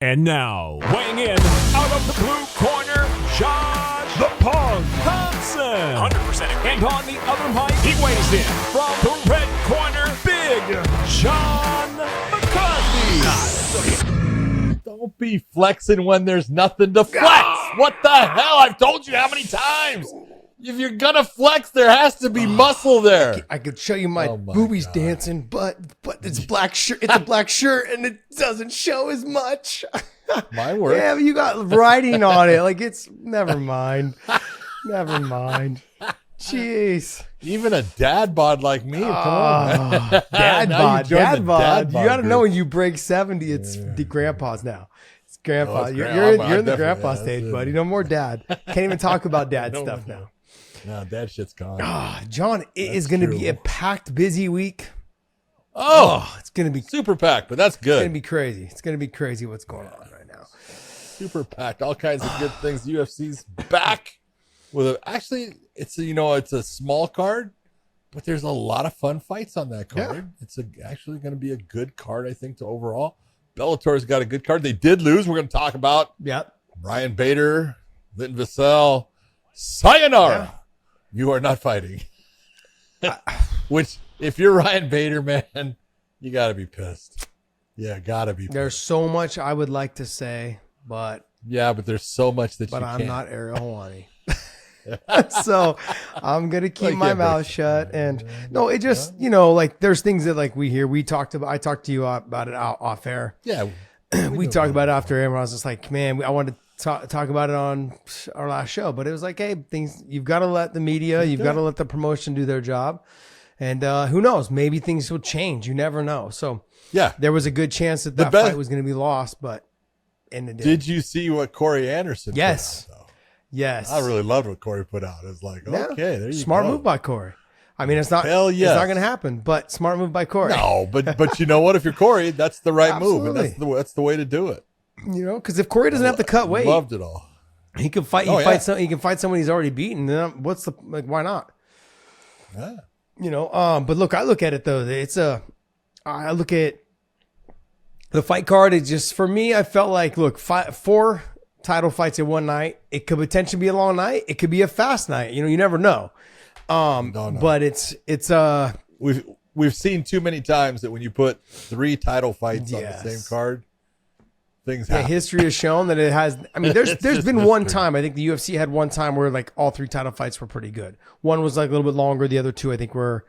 And now, weighing in out of the blue corner, Josh the Punk Thomson. 100%. And on the other mic, he weighs in from the red corner, Big John McCarthy. Don't be flexing when there's nothing to flex. What the hell? I've told you how many times. If you're gonna flex, there has to be muscle there. I could show you my boobies dancing, but it's black shirt. It's a black shirt, and it doesn't show as much. Mine works. Yeah, but you got writing on it. Like it's never mind. Never mind. Jeez. Even a dad bod like me. Come on, man. Dad Now bod. you joined Dad the bod. You got to group. know when you break 70, it's the grandpas now. It's grandpa. it's you're grandpa. you're in the Definitely, grandpa yeah, stage, that's it. buddy. No more dad. Can't even talk about dad No stuff more. now. No, that shit's gone. John, it is going to be a packed, busy week. It's going to be super packed, but that's It's going to good. be crazy. It's going to be crazy what's going on right now. Super packed. All kinds of good things. UFC's back with it's a small card, but there's a lot of fun fights on that card. Yeah. It's actually going to be a good card, I think, to overall. Bellator's got a good card. They did lose. We're going to talk about Yep. Brian Bader, Linton Vassell. Sayonara. Yeah. You are not fighting. Which, if you're Ryan Bader, man, you got to be pissed. Yeah, got to be pissed. There's so much I would like to say, but But there's so much that you I'm can't. not Ariel Helwani. So I'm going to keep my mouth shut. And no, it just, like there's things that like we hear. I talked to you about it off air. Yeah. We talked about it after air, and I was just like, man, I wanted to talk about it on our last show, but it was like, hey, you've got to let the media, you've got to let the promotion do their job. And who knows, maybe things will change. You never know. So Yeah. there was a good chance that fight was going to be lost, but and it didn't. Did you see what Corey Anderson Yes. put out, though? Yes. I really loved what Corey put out. It was like, Yeah. okay, there you Smart go. move by Corey. I mean, it's not Hell it's yes. not going to happen, but smart move by Corey. No, but you know what? If you're Corey, that's the right move, and Absolutely. that's the way to do it. Because if Corey doesn't have to cut weight, Loved it all. he can fight. He can fight someone he's already beaten. Then why not? Yeah. But look, I look at it though. I look at the fight card. It's just, for me, I felt like, look, 4 title fights in one night. It could potentially be a long night. It could be a fast night. You never know. No. But it's We've seen too many times that when you put 3 title fights on the Yes. same card, things yeah, happen. history has shown that it has. I mean, there's just been one history. time. I think the UFC had one time where like all 3 title fights were pretty good. One was like a little bit longer. The other 2, I think, were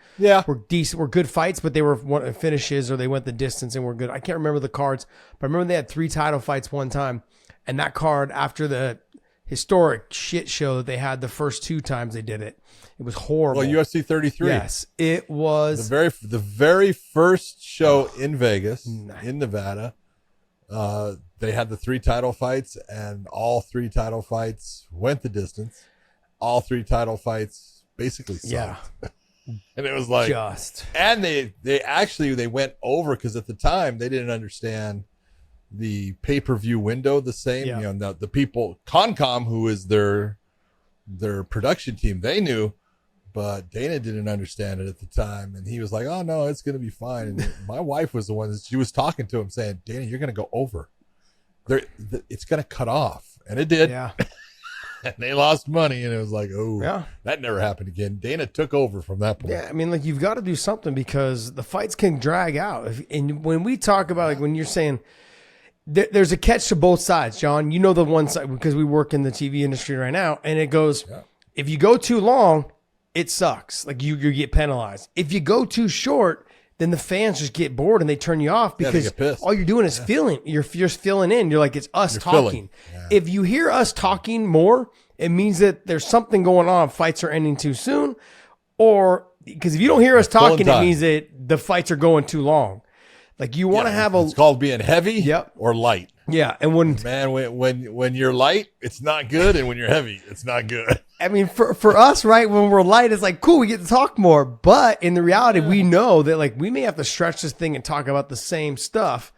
decent, were good fights, but they were finishes or they went the distance and were good. I can't remember the cards, but I remember they had 3 title fights one time, and that card, after the historic shit show that they had the first 2 times they did it, it was horrible. Well, UFC 33. Yes, it was. The very first show in Vegas, in Nevada, they had the 3 title fights, and all 3 title fights went the distance. All 3 title fights basically sucked. Yeah. And it was like, and they went over because at the time they didn't understand the pay-per-view window the same. Yeah. The people, Concom, who is their production team, they knew, but Dana didn't understand it at the time. And he was like, oh no, it's going to be fine. And my wife was the one that she was talking to him saying, Dana, you're going to go over. It's going to cut off. And it did. Yeah. And they lost money, and it was like, oh, Yeah. that never happened again. Dana took over from that point. Yeah, I mean, like, you've got to do something because the fights can drag out. And when we talk about, like, when you're saying there's a catch to both sides, John, the one side, because we work in the TV industry right now, and it goes, if you go too long, it sucks. Like, you get penalized. If you go too short, then the fans just get bored and they turn you off because get pissed. all you're doing is filling. You're just filling in. You're like, it's us talking. If you hear us talking more, it means that there's something going on. Fights are ending too soon. Or because if you don't hear us talking, it means that the fights are going too long. Like, you want to have it's called being heavy or light. Yeah. And when you're light, it's not good. And when you're heavy, it's not good. I mean, for us, right, when we're light, it's like, cool, we get to talk more. But in the reality, we know that, like, we may have to stretch this thing and talk about the same stuff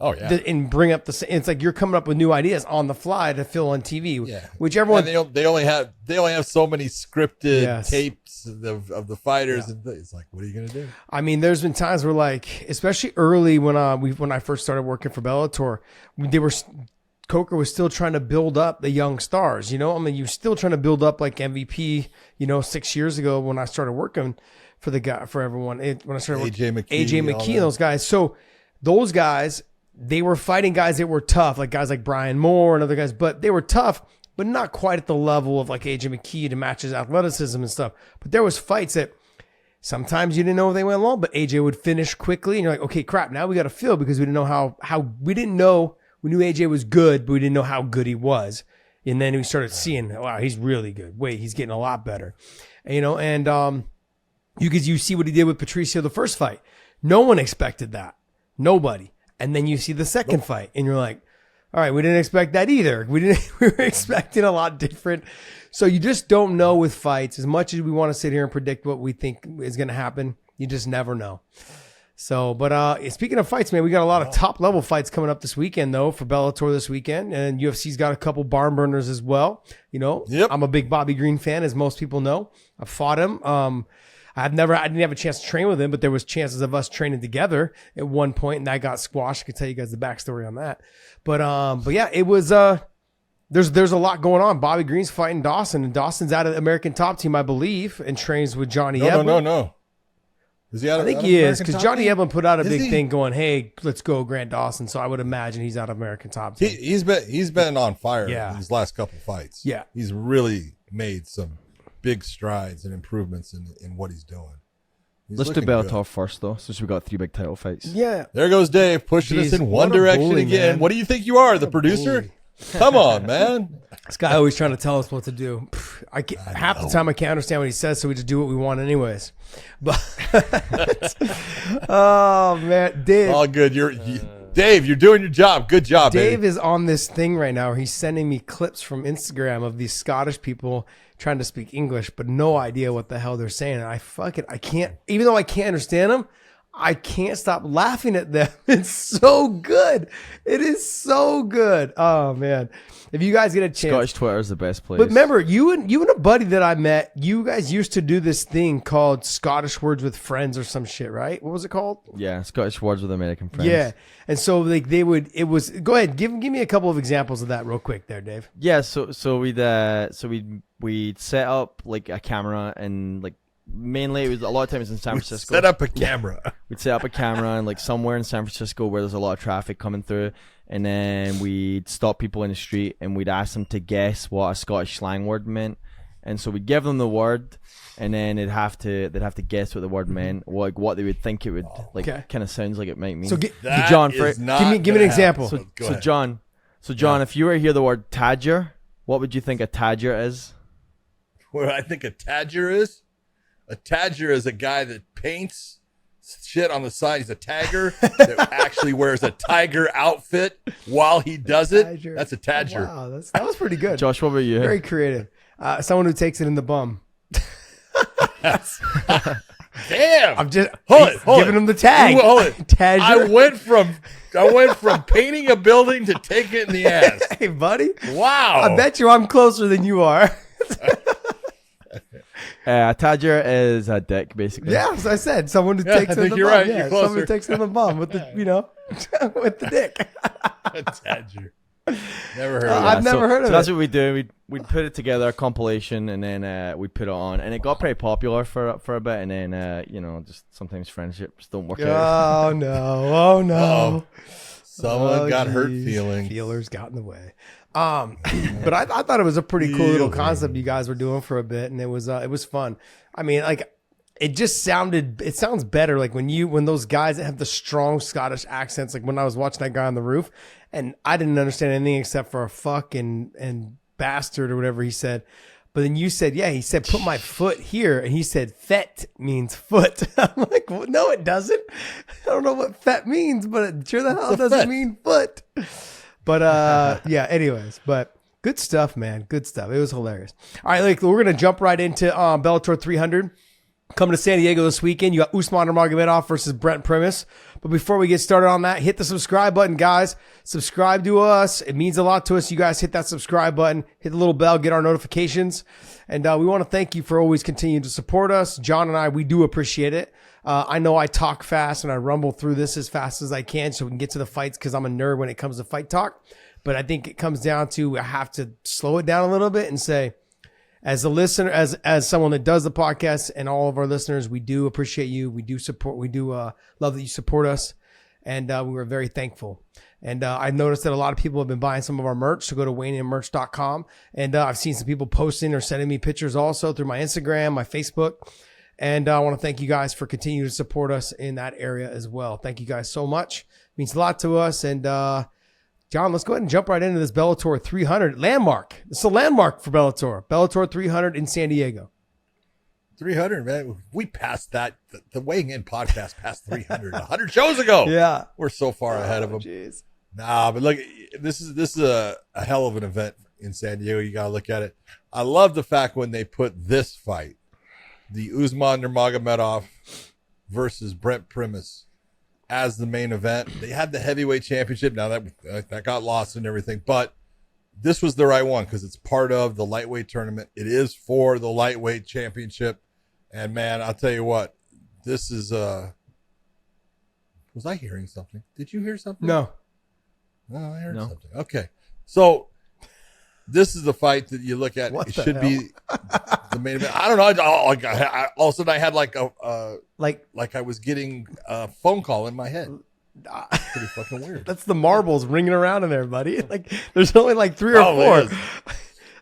Oh yeah. And bring up it's like you're coming up with new ideas on the fly to fill on TV. Yeah. Which everyone And they only have so many scripted tapes of the fighters, and it's like, what are you gonna do? I mean, there's been times where, like, especially early when I first started working for Bellator, Coker was still trying to build up the young stars. You know, I mean, you're still trying to build up like MVP. You know, 6 years ago when I started working for everyone, when I started AJ McKee and those guys. So those guys, they were fighting guys that were tough, like guys like Brian Moore and other guys, but they were tough, but not quite at the level of like AJ McKee to match his athleticism and stuff. But there was fights that sometimes you didn't know if they went long, but AJ would finish quickly, and you're like, okay, crap, now we got to feel, because we didn't know we knew AJ was good, but we didn't know how good he was. And then we started seeing, wow, he's really good. Wait, he's getting a lot better. You know, and you see what he did with Patricio the first fight. No one expected that. Nobody. And then you see the second fight, and you're like, all right, we didn't expect that either. We were expecting a lot different. So you just don't know with fights. As much as we want to sit here and predict what we think is going to happen, you just never know. So, but speaking of fights, man, we got a lot of top level fights coming up this weekend, though, for Bellator this weekend, and UFC's got a couple barn burners as well. You know, I'm a big Bobby Green fan, as most people know. I fought him. I didn't have a chance to train with him, but there was chances of us training together at one point, and that got squashed. I could tell you guys the backstory on that. But yeah, it was there's a lot going on. Bobby Green's fighting Dawson, and Dawson's out of the American Top Team, I believe, and trains with Johnny Eblen. No. Is he out I think he is, because Johnny Eblen put out a big thing going, hey, let's go Grant Dawson. So I would imagine he's out of American Top Team. He's been on fire in his last couple fights. Yeah. He's really made some big strides and improvements in what he's doing. Let's do Bellator first, though, since we got 3 big title fights. Yeah. There goes Dave pushing us in one direction again. Man. What do you think you are, the producer? Come on, man. This guy always trying to tell us what to do. Half the time I can't understand what he says, so we just do what we want anyways. But oh man, Dave. All good. Dave, you're doing your job. Good job, Dave is on this thing right now. He's sending me clips from Instagram of these Scottish people trying to speak English, but no idea what the hell they're saying. And I can't, even though I can't understand them, I can't stop laughing at them. It's so good. It is so good. Oh man. If you guys get a chance. Scottish Twitter is the best place. But remember, you and a buddy that I met, you guys used to do this thing called Scottish Words with Friends or some shit, right? What was it called? Yeah, Scottish Words with American Friends. Yeah. And so like go ahead, give me a couple of examples of that real quick there, Dave. Yeah, so we'd set up like a camera, and like mainly it was a lot of times in San Francisco. Set up a camera. We'd set up a camera and like somewhere in San Francisco where there's a lot of traffic coming through, and then we'd stop people in the street and we'd ask them to guess what a Scottish slang word meant. And so we'd give them the word, and then they'd have to guess what the word meant, like what they would think it would kind of sounds like it might mean. So John, give me an example. So John, if you were to hear the word tadger, what would you think a tadger is? What I think a tadger is? A tadger is a guy that paints shit on the side. He's a tagger that actually wears a tiger outfit while he does it. That's a tadger. Wow, that was pretty good. Josh, what about you? Very creative. Someone who takes it in the bum. Damn! I'm just giving him the tag. Tadger. I went from painting a building to taking it in the ass. Hey, buddy. Wow. I bet you I'm closer than you are. A tadger is a dick, basically. Yeah, as I said, someone who takes it in the bum. Right. Yeah, someone who takes it in the bum with the, with the dick. A tadger. Never heard of that. I've never heard of it. So that's what we do. We'd put it together, a compilation, and then we'd put it on, and it got pretty popular for a bit, and then just sometimes friendships don't work out. Oh no! Someone got hurt feelings. Feelers got in the way. But I thought it was a pretty cool little concept you guys were doing for a bit, and it was fun. I mean, like, it sounds better like when those guys that have the strong Scottish accents, like when I was watching that guy on the roof, and I didn't understand anything except for a fuck and bastard or whatever he said. But then you said, he said, put my foot here. And he said, fet means foot. I'm like, well, no, it doesn't. I don't know what fet means, but it sure the hell doesn't mean foot. But anyways, but good stuff, man. Good stuff. It was hilarious. All right, like, we're going to jump right into Bellator 300. coming to San Diego this weekend. You got Usman Nurmagomedov versus Brent Primus. But before we get started on that, hit the subscribe button, guys. Subscribe to us. It means a lot to us. You guys hit that subscribe button, hit the little bell, get our notifications. And we want to thank you for always continuing to support us. John and I, we do appreciate it. I know I talk fast and I rumble through this as fast as I can so we can get to the fights because I'm a nerd when it comes to fight talk. But I think it comes down to I have to slow it down a little bit and say, as a listener, as someone that does the podcast and all of our listeners, we do appreciate you. We do support. We do love that you support us, and we were very thankful. And I've noticed that a lot of people have been buying some of our merch. So go to WayneandMerch.com, and I've seen some people posting or sending me pictures also through my Instagram, my Facebook, and I want to thank you guys for continuing to support us in that area as well. Thank you guys so much. It means a lot to us, and John, let's go ahead and jump right into this Bellator 300 landmark. It's a landmark for Bellator. Bellator 300 in San Diego. 300, man. We passed that. The Weighing In podcast passed 300 100 shows ago. Yeah. We're so far ahead of them. Geez. Nah, but look, this is a hell of an event in San Diego. You got to look at it. I love the fact when they put this fight, the Usman Nurmagomedov versus Brent Primus, as the main event. They had the heavyweight championship. Now that got lost and everything, but this was the right one because it's part of the lightweight tournament. It is for the lightweight championship. And man, I'll tell you what, this is, was I hearing something? Did you hear something? No. No, I heard something. Okay. So this is the fight that you look at. What it the should hell? be the main event. I don't know. All of a sudden I had like I was getting a phone call in my head. Pretty fucking weird. That's the marbles ringing around in there, buddy. Like there's only like 3 or 4.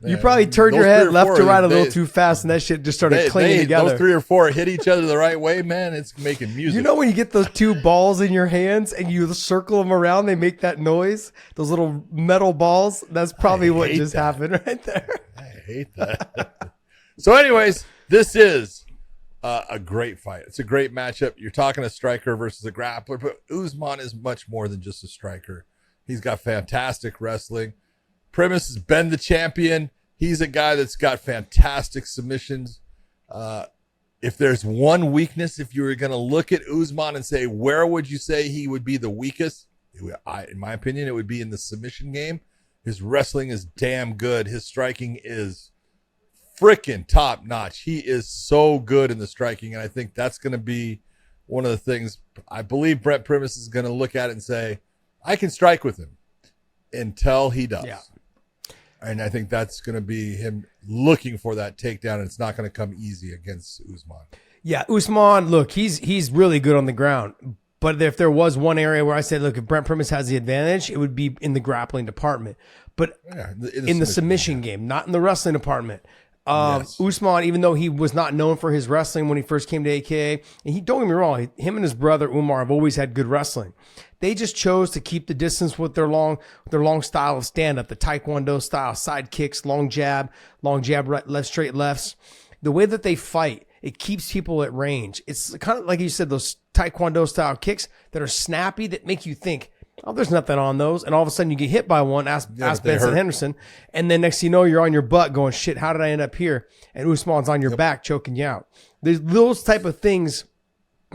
You probably turned your head left to right a little too fast, and that shit just started clinging together. Those 3 or 4 hit each other the right way, man. It's making music. You know when you get those 2 balls in your hands and you circle them around, they make that noise. Those little metal balls. That's probably what just happened right there. I hate that. So, anyways, this is a great fight. It's a great matchup. You're talking a striker versus a grappler, but Usman is much more than just a striker. He's got fantastic wrestling. Primus has been the champion. He's a guy that's got fantastic submissions. If there's one weakness, if you were going to look at Usman and say, where would you say he would be the weakest? In my opinion, it would be in the submission game. His wrestling is damn good. His striking is freaking top notch. He is so good in the striking. And I think that's going to be one of the things I believe Brent Primus is going to look at it and say, I can strike with him until he does. Yeah. And I think that's going to be him looking for that takedown, and it's not going to come easy against Usman. Yeah, Usman, look, he's really good on the ground. But if there was one area where I said, look, if Brent Primus has the advantage, it would be in the grappling department. But in the submission game, not in the wrestling department. Yes. Usman, even though he was not known for his wrestling when he first came to AKA, and don't get me wrong, him and his brother Umar have always had good wrestling. They just chose to keep the distance with their long style of stand-up, the Taekwondo style, side kicks, long jab, right, left, straight lefts. The way that they fight, it keeps people at range. It's kind of like you said, those Taekwondo style kicks that are snappy that make you think, oh, there's nothing on those. And all of a sudden you get hit by one, ask Benson Henderson. And then next thing you know, you're on your butt going, shit, how did I end up here? And Usman's on your back choking you out. There's those type of things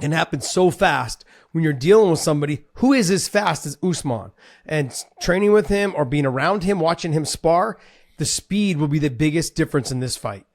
can happen so fast when you're dealing with somebody who is as fast as Usman. And training with him or being around him, watching him spar, the speed will be the biggest difference in this fight.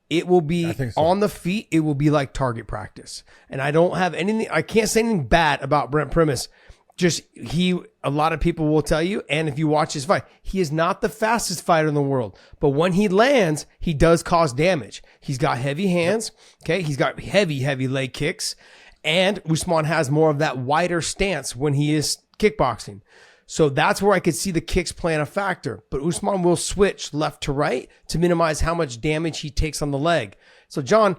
It will be on the feet. It will be like target practice. And I don't have anything, I can't say anything bad about Brent Primus. Just a lot of people will tell you, and if you watch his fight, he is not the fastest fighter in the world. But when he lands, he does cause damage. He's got heavy hands. Okay. He's got heavy leg kicks. And Usman has more of that wider stance when he is kickboxing. So that's where I could see the kicks playing a factor. But Usman will switch left to right to minimize how much damage he takes on the leg. So, John,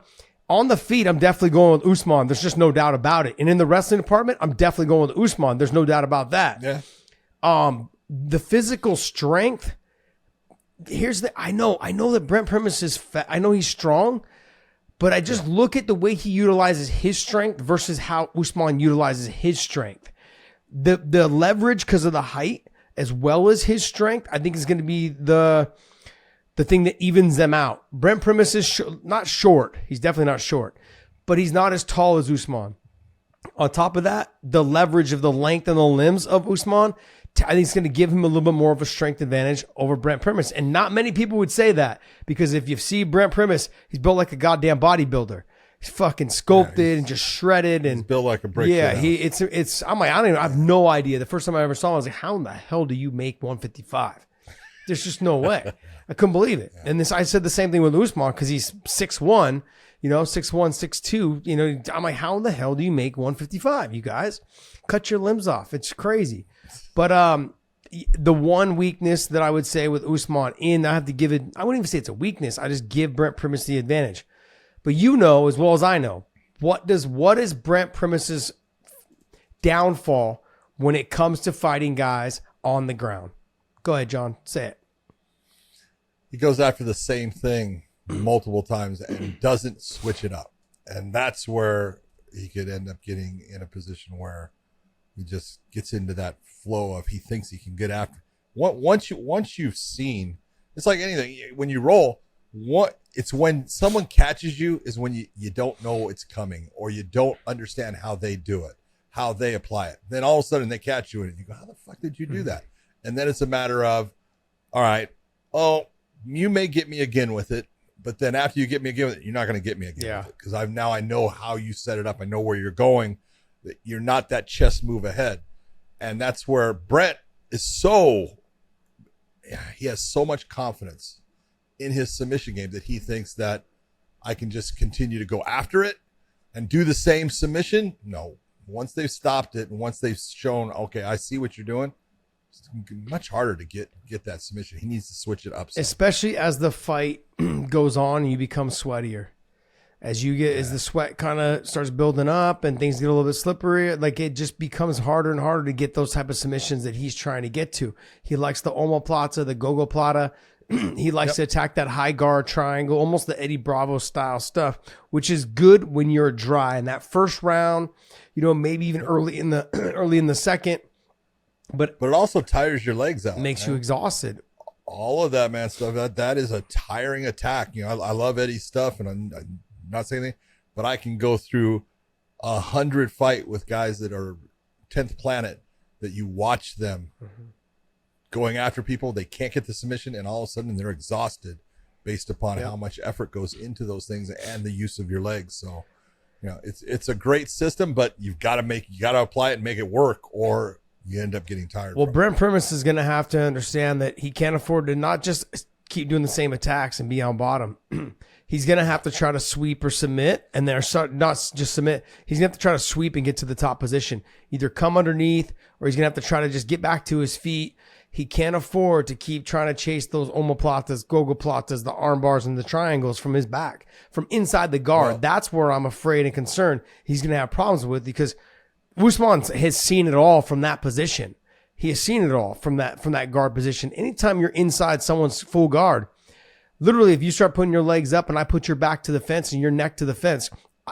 on the feet, I'm definitely going with Usman. There's just no doubt about it. And in the wrestling department, I'm definitely going with Usman. There's no doubt about that. Yeah. The physical strength, I know that Brent Primus is fat. I know he's strong. But I just look at the way he utilizes his strength versus how Usman utilizes his strength. The leverage because of the height as well as his strength, I think is going to be the thing that evens them out. Brent Primus is not short. He's definitely not short. but he's not as tall as Usman. On top of that, the leverage of the length and the limbs of Usman, I think it's going to give him a little bit more of a strength advantage over Brent Primus. And not many people would say that, because if you see Brent Primus, he's built like a goddamn bodybuilder. He's fucking sculpted and just shredded and built like a brick. Yeah, I'm like, I have no idea. The first time I ever saw him, I was like, how in the hell do you make 155? There's just no way. I couldn't believe it. Yeah. And I said the same thing with Usman, because he's 6'1", 6'1", 6'2", I'm like, how in the hell do you make 155, you guys? Cut your limbs off. It's crazy. But the one weakness that I would say with Usman, I have to give it, I wouldn't even say it's a weakness. I just give Brent Primus the advantage. But as well as I know, what is Brent Primus's downfall when it comes to fighting guys on the ground? Go ahead, John. Say it. He goes after the same thing multiple times and doesn't switch it up. And that's where he could end up getting in a position where he just gets into that flow of he thinks he can get after. Once you've seen, it's like anything. When you roll, it's when someone catches you is when you don't know it's coming, or you don't understand how they do it, how they apply it. Then all of a sudden they catch you and you go, how the fuck did you do that? And then it's a matter of, all right, you may get me again with it, but then after you get me again with it, you're not going to get me again with it, because I know how you set it up. I know where you're going. That you're not that chess move ahead. And that's where Brent is he has so much confidence in his submission game that he thinks that I can just continue to go after it and do the same submission. No, once they've stopped it and once they've shown, okay, I see what you're doing, it's much harder to get that submission. He needs to switch it up. Especially as the fight goes on and you become sweatier. As the sweat kind of starts building up and things get a little bit slippery, like it just becomes harder and harder to get those type of submissions that he's trying to get to. He likes the omoplata, the gogoplata. He likes to attack that high guard triangle, almost the Eddie Bravo style stuff, which is good when you're dry. In that first round, maybe even early in the second, but it also tires your legs out. Makes you exhausted. All of that, man, stuff that is a tiring attack. I love Eddie's stuff, and I'm not saying anything, but I can go through 100 fight with guys that are 10th planet, that you watch them going after people, they can't get the submission, and all of a sudden they're exhausted based upon how much effort goes into those things and the use of your legs. So, it's a great system, but you got to apply it and make it work, or you end up getting tired. Well, Brent Primus is going to have to understand that he can't afford to not just keep doing the same attacks and be on bottom. He's going to have to try to sweep or submit, and not just submit. He's going to have to try to sweep and get to the top position, either come underneath, or he's going to have to try to just get back to his feet. He can't afford to keep trying to chase those omoplatas, gogoplatas, the arm bars, and the triangles from his back, from inside the guard. Well, that's where I'm afraid and concerned he's going to have problems with, because Usman has seen it all from that position. He has seen it all from that guard position. Anytime you're inside someone's full guard, literally, if you start putting your legs up and I put your back to the fence and your neck to the fence,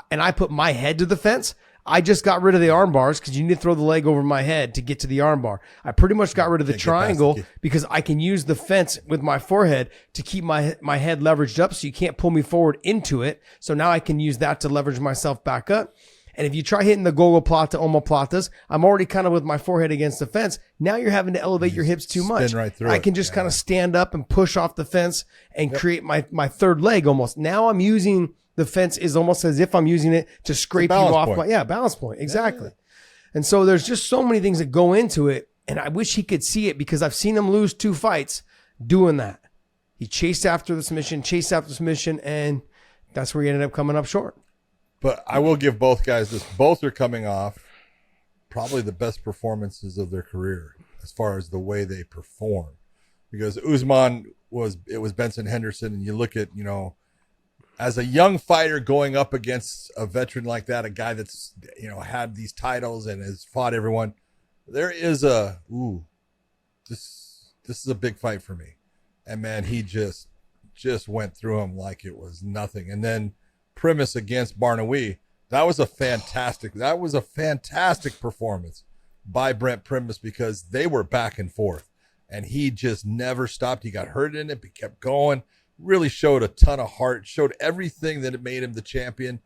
and I put my head to the fence, I just got rid of the arm bars, because you need to throw the leg over my head to get to the arm bar. I pretty much got rid of the triangle because I can use the fence with my forehead to keep my head leveraged up, so you can't pull me forward into it. So now I can use that to leverage myself back up. And if you try hitting the gogoplata, omoplatas, I'm already kind of with my forehead against the fence. Now you're having to elevate your hips too much. Right through I can just kind of stand up and push off the fence and create my third leg almost. Now I'm using the fence is almost as if I'm using it to scrape you off. Balance point. Exactly. Yeah. And so there's just so many things that go into it. And I wish he could see it, because I've seen him lose 2 fights doing that. He chased after the submission, and that's where he ended up coming up short. But I will give both guys this. Both are coming off probably the best performances of their career as far as the way they perform. Because Usman was Benson Henderson, and you look at, as a young fighter going up against a veteran like that, a guy that's, had these titles and has fought everyone, there is this is a big fight for me. And man, he just went through him like it was nothing. And then Primus against Barnawi, that was a fantastic performance by Brent Primus, because they were back and forth and he just never stopped. He got hurt in it, but kept going, really showed a ton of heart, showed everything that it made him the champion.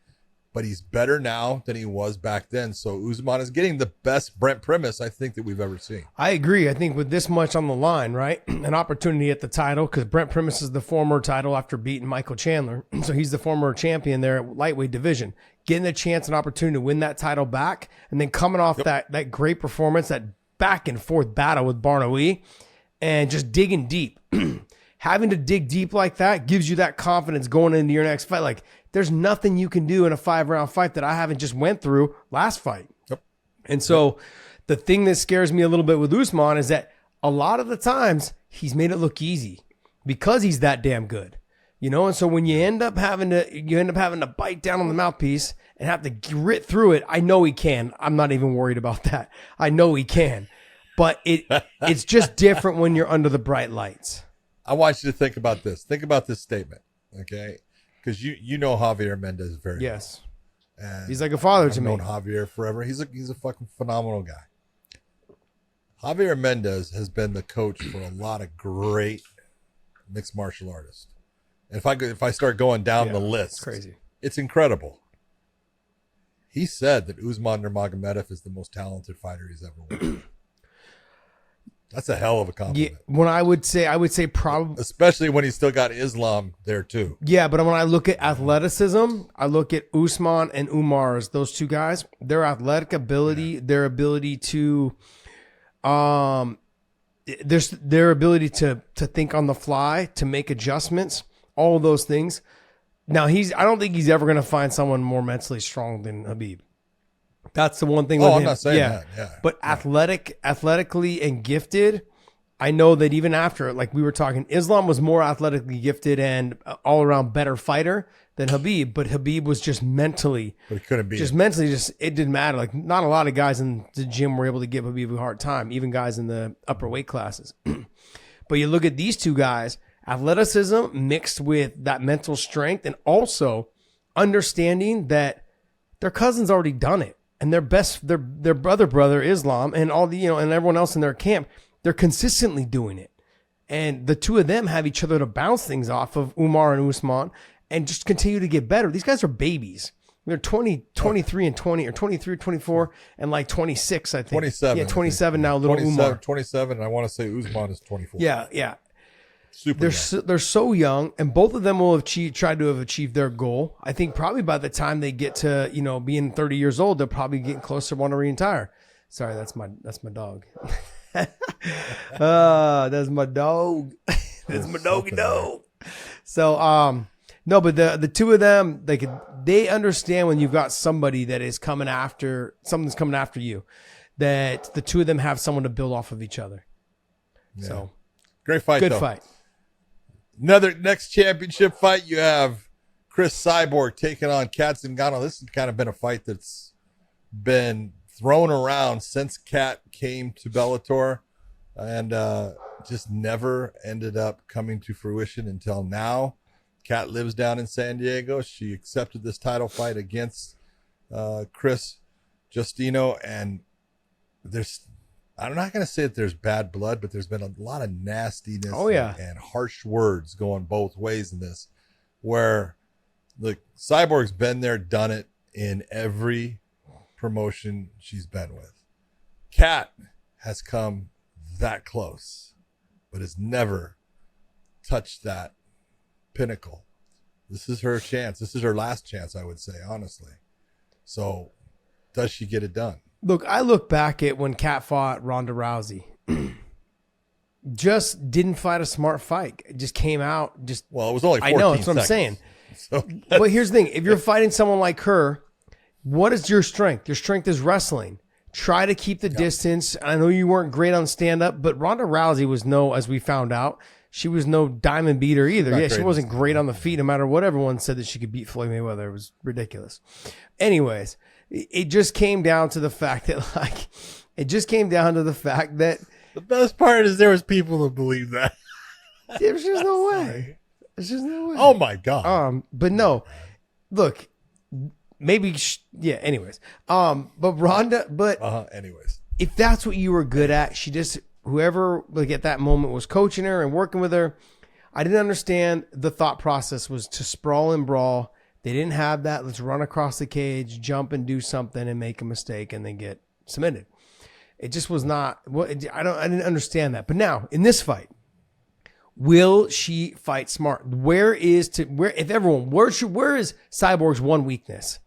but he's better now than he was back then. So Usman is getting the best Brent Primus I think that we've ever seen. I agree. I think with this much on the line, right, an opportunity at the title, because Brent Primus is the former title after beating Michael Chandler. So he's the former champion there at lightweight division. Getting the chance and opportunity to win that title back, and then coming off that great performance, that back and forth battle with Barnaoui, and just digging deep. Having to dig deep like that gives you that confidence going into your next fight. Like, there's nothing you can do in a 5-round fight that I haven't just went through last fight. Yep. And so the thing that scares me a little bit with Usman is that a lot of the times he's made it look easy because he's that damn good. You know, and so when you end up having to bite down on the mouthpiece and have to grit through it, I know he can. I'm not even worried about that. I know he can. But it's just different when you're under the bright lights. I want you to think about this. Think about this statement, okay? Because you know Javier Mendez very well. Yes. And he's like a father to I've me. known Javier forever. He's a fucking phenomenal guy. Javier Mendez has been the coach for a lot of great mixed martial artists. And if I start going down the list, It's crazy. It's incredible. He said that Usman Nurmagomedov is the most talented fighter he's ever won. That's a hell of a compliment. Yeah, when I would say probably, Especially when he's still got Islam there too. yeah, but when I look at athleticism, I look at Usman and Umar as those two guys. Their athletic ability, their ability to, their ability to think on the fly, to make adjustments, all of those things. Now I don't think he's ever going to find someone more mentally strong than Khabib. That's the one thing with him. I'm not saying that. Yeah. But athletically and gifted, I know that even after, like we were talking, Islam was more athletically gifted and all around better fighter than Khabib, but Khabib was just mentally, But he couldn't be. it didn't matter. Like, not a lot of guys in the gym were able to give Khabib a hard time, even guys in the upper weight classes. But you look at these two guys, athleticism mixed with that mental strength, and also understanding that their cousin's already done it. And their brother Islam, and all the, and everyone else in their camp, they're consistently doing it. And the two of them have each other to bounce things off of, Umar and Usman, and just continue to get better. These guys are babies. They're 23 and 20, or 23, 24, and like 26, I think. 27. Yeah, 27 now, little 27, Umar. 27, and I want to say Usman is 24. Yeah. Super They're so young, and both of them will have tried to have achieved their goal. I think probably by the time they get to being 30 years old, they're probably getting closer to wanting to retire. Sorry, that's my dog. That's my dog. That's my doggy dog. So no, but the two of them, they understand when you've got somebody that is coming after something's coming after you, that the two of them have someone to build off of each other. Yeah. So great fight. good though. fight. Another next championship fight, you have Chris Cyborg taking on Cat Zingano. This has kind of been a fight that's been thrown around since Cat came to Bellator, and just never ended up coming to fruition until now. Cat lives down in San Diego. She accepted this title fight against Chris Justino, and I'm not going to say that there's bad blood, but there's been a lot of nastiness and harsh words going both ways in this, where the Cyborg's been there, done it in every promotion she's been with. Cat has come that close, but has never touched that pinnacle. This is her chance. This is her last chance, I would say, honestly. So does she get it done? Look, I look back at when Kat fought Ronda Rousey. Just didn't fight a smart fight. It just came out. It was only 14 I know, that's what I'm saying. So but here's the thing. If you're fighting someone like her, what is your strength? Your strength is wrestling. Try to keep the distance. I know you weren't great on stand-up, but Ronda Rousey was as we found out, she was no diamond beater either. Yeah, she wasn't great on the feet, no matter what everyone said that she could beat Floyd Mayweather. It was ridiculous. Anyways, it just came down to the fact that, the best part is there was people who believe that. There's just no way. There's just no way. Oh my God. But no, look, maybe, anyways. But Ronda, anyways. If that's what you were good at, whoever at that moment was coaching her and working with her, I didn't understand the thought process was to sprawl and brawl, They didn't have that. Let's run across the cage, jump and do something and make a mistake and then get submitted. It just was not. Well, I didn't understand that. But now in this fight, will she fight smart? Where is Cyborg's one weakness?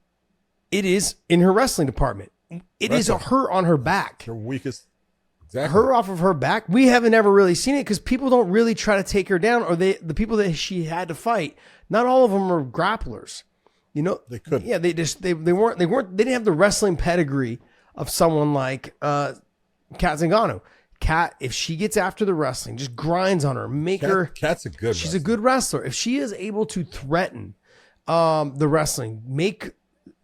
It is in her wrestling department. It is her on her back. Her weakest. Exactly. Her off of her back. We haven't ever really seen it because people don't really try to take her down, or the people that she had to fight. Not all of them are grapplers. You know, they couldn't. Yeah, they didn't have the wrestling pedigree of someone like Kat Zingano. Kat, if she gets after the wrestling, just grinds on her, Kat's a good. She's a good wrestler. If she is able to threaten the wrestling, make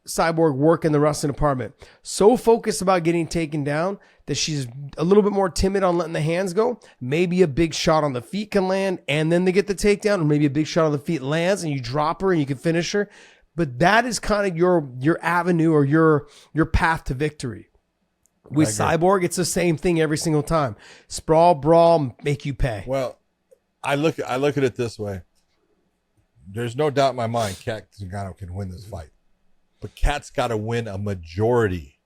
Cyborg work in the wrestling department, so focused about getting taken down that she's a little bit more timid on letting the hands go. Maybe a big shot on the feet can land and then they get the takedown, or maybe a big shot on the feet lands and you drop her and you can finish her. But that is kind of your avenue or your path to victory. With Cyborg, it's the same thing every single time. Sprawl, brawl, make you pay. Well, I look at it this way. There's no doubt in my mind Kat Zingano can win this fight. But Kat's got to win a majority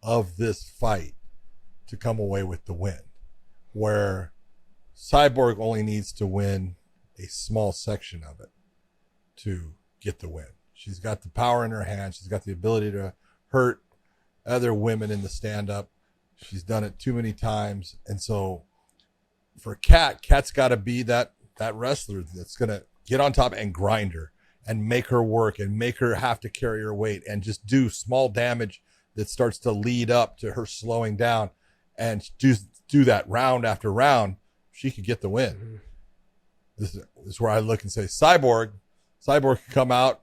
of this fight to come away with the win, where Cyborg only needs to win a small section of it to get the win. She's got the power in her hand. She's got the ability to hurt other women in the stand-up. She's done it too many times. And so for Kat's got to be that wrestler that's going to get on top and grind her and make her work and make her have to carry her weight and just do small damage that starts to lead up to her slowing down, and do that round after round. She could get the win. This is where I look and say Cyborg could come out,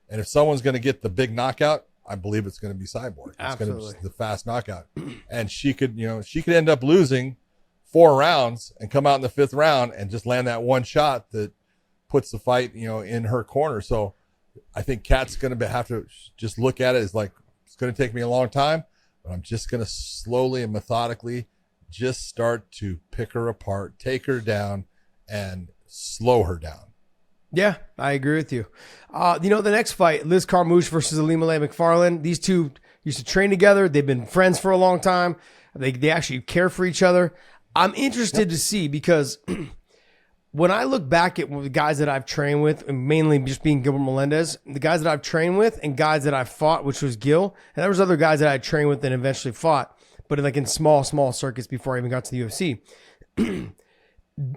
and if someone's going to get the big knockout, I believe it's going to be Cyborg. It's going to be the fast knockout. And she could end up losing 4 rounds and come out in the 5th round and just land that one shot that puts the fight, in her corner. So I think Kat's going to have to just look at it as like, it's going to take me a long time, but I'm just going to slowly and methodically just start to pick her apart, take her down, and slow her down. Yeah, I agree with you. The next fight, Liz Carmouche versus Ilima-Lei Macfarlane. These two used to train together. They've been friends for a long time. They actually care for each other. I'm interested to see, because when I look back at the guys that I've trained with, and mainly just being Gilbert Melendez, the guys that I've trained with and guys that I've fought, which was Gil, and there was other guys that I trained with and eventually fought, but like in small circuits before I even got to the UFC,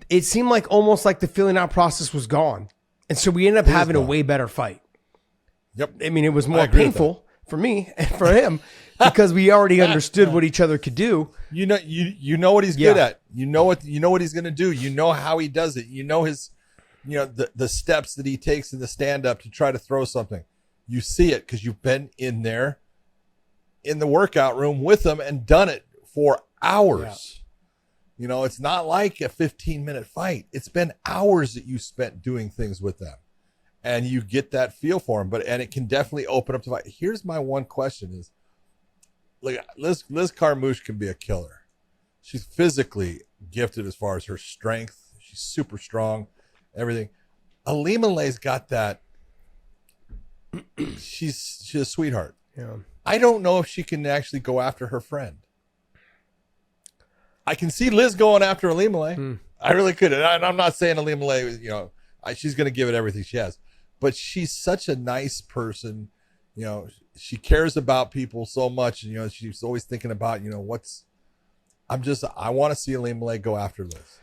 it seemed like almost like the feeling out process was gone. And so we ended up having a way better fight. Yep. I mean, it was more painful for me and for him because we already understood what each other could do. You know what he's good at. You know what he's going to do. You know how he does it. You know his, the steps that he takes in the stand up to try to throw something. You see it because you've been in there in the workout room with him and done it for hours. Yeah. It's not like a 15-minute fight. It's been hours that you spent doing things with them, and you get that feel for him. And it can definitely open up to fight. Here's my one question is, like, Liz Carmouche can be a killer. She's physically gifted as far as her strength. She's super strong, everything. Ilima-Lei's got that. She's a sweetheart. Yeah. I don't know if she can actually go after her friend. I can see Liz going after Ilima-Lei. I really could. And I'm not saying Ilima-Lei, she's going to give it everything she has. But she's such a nice person. She cares about people so much. She's always thinking about, I want to see Ilima-Lei go after Liz.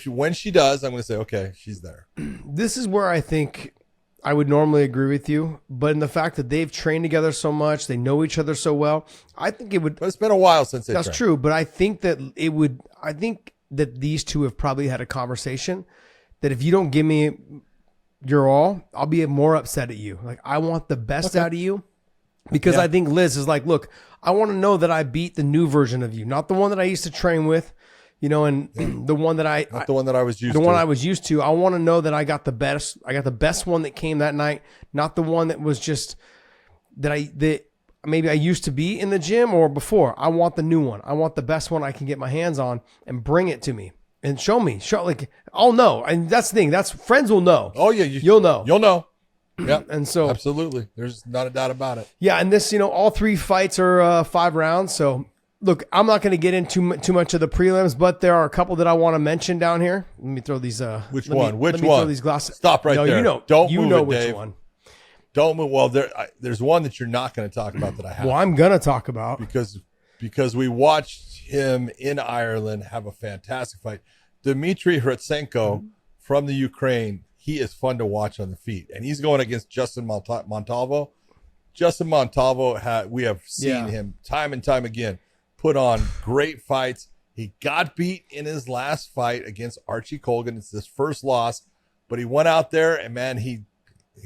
When she does, I'm going to say, okay, she's there. This is where I think I would normally agree with you, but in the fact that they've trained together so much, they know each other so well, I think it would. But it's been a while since they. That's trained. true, but I think that it would. I think that these two have probably had a conversation that if you don't give me your all, I'll be more upset at you. Like, I want the best out of you, because I think Liz is like, look, I want to know that I beat the new version of you, not the one that I used to train with. And the one that not the one that I was used to. The one I was used to. I want to know that I got the best. I got the best one that came that night, not the one that was just that maybe I used to be in the gym or before. I want the new one. I want the best one I can get my hands on and bring it to me and show me. Like, I'll know. And that's the thing. That's friends will know. Oh yeah, you'll know. You'll know. Yep. And so absolutely, there's not a doubt about it. Yeah, and this, all 3 fights are 5 rounds. So look, I'm not going to get into too much of the prelims, but there are a couple that I want to mention down here. Let me throw these. Which let one? me throw these glasses. Stop right there. Don't move it, which Dave. one. Don't move. Well, there's one that you're not going to talk about that I have. Well, I'm going to talk about because we watched him in Ireland have a fantastic fight. Dmitry Hrutsenko from the Ukraine. He is fun to watch on the feet, and he's going against Justin Montalvo. Justin Montalvo, we have seen him time and time again put on great fights. He got beat in his last fight against Archie Colgan. It's his first loss, but he went out there and man, he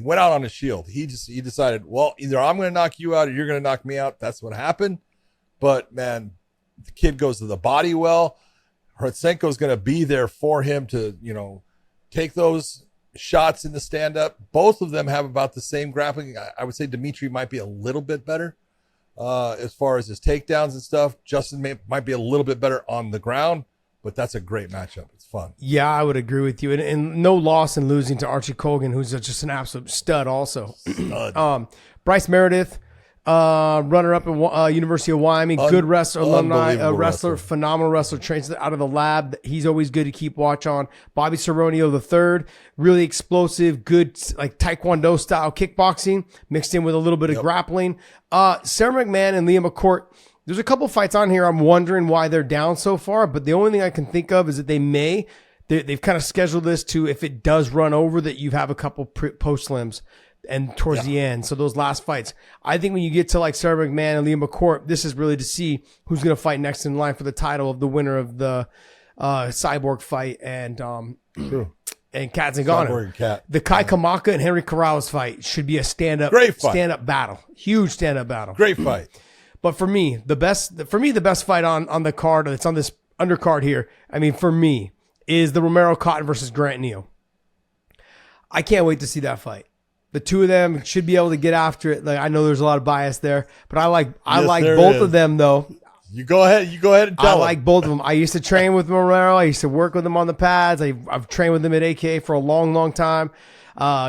went out on a shield. He decided, well, either I'm going to knock you out or you're going to knock me out. That's what happened. But man, the kid goes to the body well. Hrutsenko is going to be there for him to, take those shots in the stand-up. Both of them have about the same grappling. I would say Dmitry might be a little bit better as far as his takedowns and stuff. Justin might be a little bit better on the ground, but that's a great matchup. It's fun. Yeah, I would agree with you. And no loss in losing to Archie Colgan, who's just an absolute stud also. Bryce Meredith, runner-up at University of Wyoming, good wrestler, alumni wrestler, phenomenal wrestler, trains out of the lab. He's always good to keep watch on. Bobby Cerronio III, really explosive, good like Taekwondo style kickboxing mixed in with a little bit of grappling. Sarah McMahon and Leah McCourt. There's a couple fights on here. I'm wondering why they're down so far, but the only thing I can think of is that they've kind of scheduled this to, if it does run over, that you have a couple post slims and towards the end. So those last fights, I think when you get to like Sarah McMahon and Leah McCourt, this is really to see who's going to fight next in line for the title of the winner of the Cyborg fight and Kat Zingano. The Kai Kamaka and Henry Corrales fight should be a stand-up battle. Huge stand-up battle. Great fight. But for me, the best fight on the card that's on this undercard here, for me, is the Romero Cotton versus Grant Neal. I can't wait to see that fight. The two of them should be able to get after it. Like, I know there's a lot of bias there, but I like both of them though. You go ahead and tell I like both of them. I used to train with Romero. I used to work with him on the pads. I've trained with him at AK for a long, long time.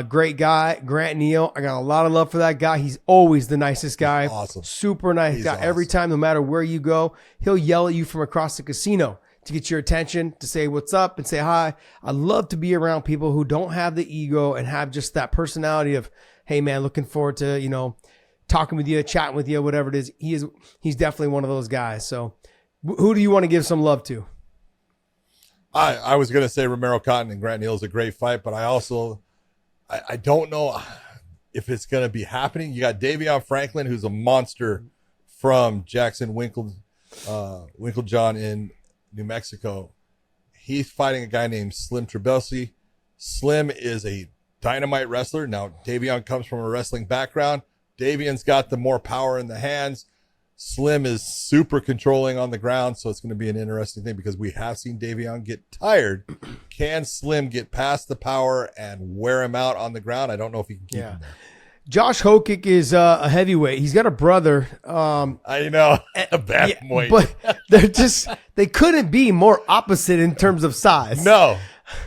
Great guy, Grant Neal. I got a lot of love for that guy. He's always the nicest guy. Awesome. Super nice guy. Awesome. Every time, no matter where you go, he'll yell at you from across the casino to get your attention, to say what's up and say hi. I love to be around people who don't have the ego and have just that personality of, hey man, looking forward to, talking with you, chatting with you, whatever it is. He's definitely one of those guys. So who do you want to give some love to? I was going to say Romero Cotton and Grant Neal is a great fight, but I don't know if it's going to be happening. You got Davion Franklin, who's a monster from Jackson Winklejohn in New Mexico. He's fighting a guy named Slim Trebelsi. Slim is a dynamite wrestler. Now, Davion comes from a wrestling background. Davion's got the more power in the hands. Slim is super controlling on the ground, so it's going to be an interesting thing because we have seen Davion get tired. Can Slim get past the power and wear him out on the ground? I don't know if he can keep him there. Josh Hokic is a heavyweight. He's got a brother. I know. A bantamweight. But they couldn't be more opposite in terms of size. No.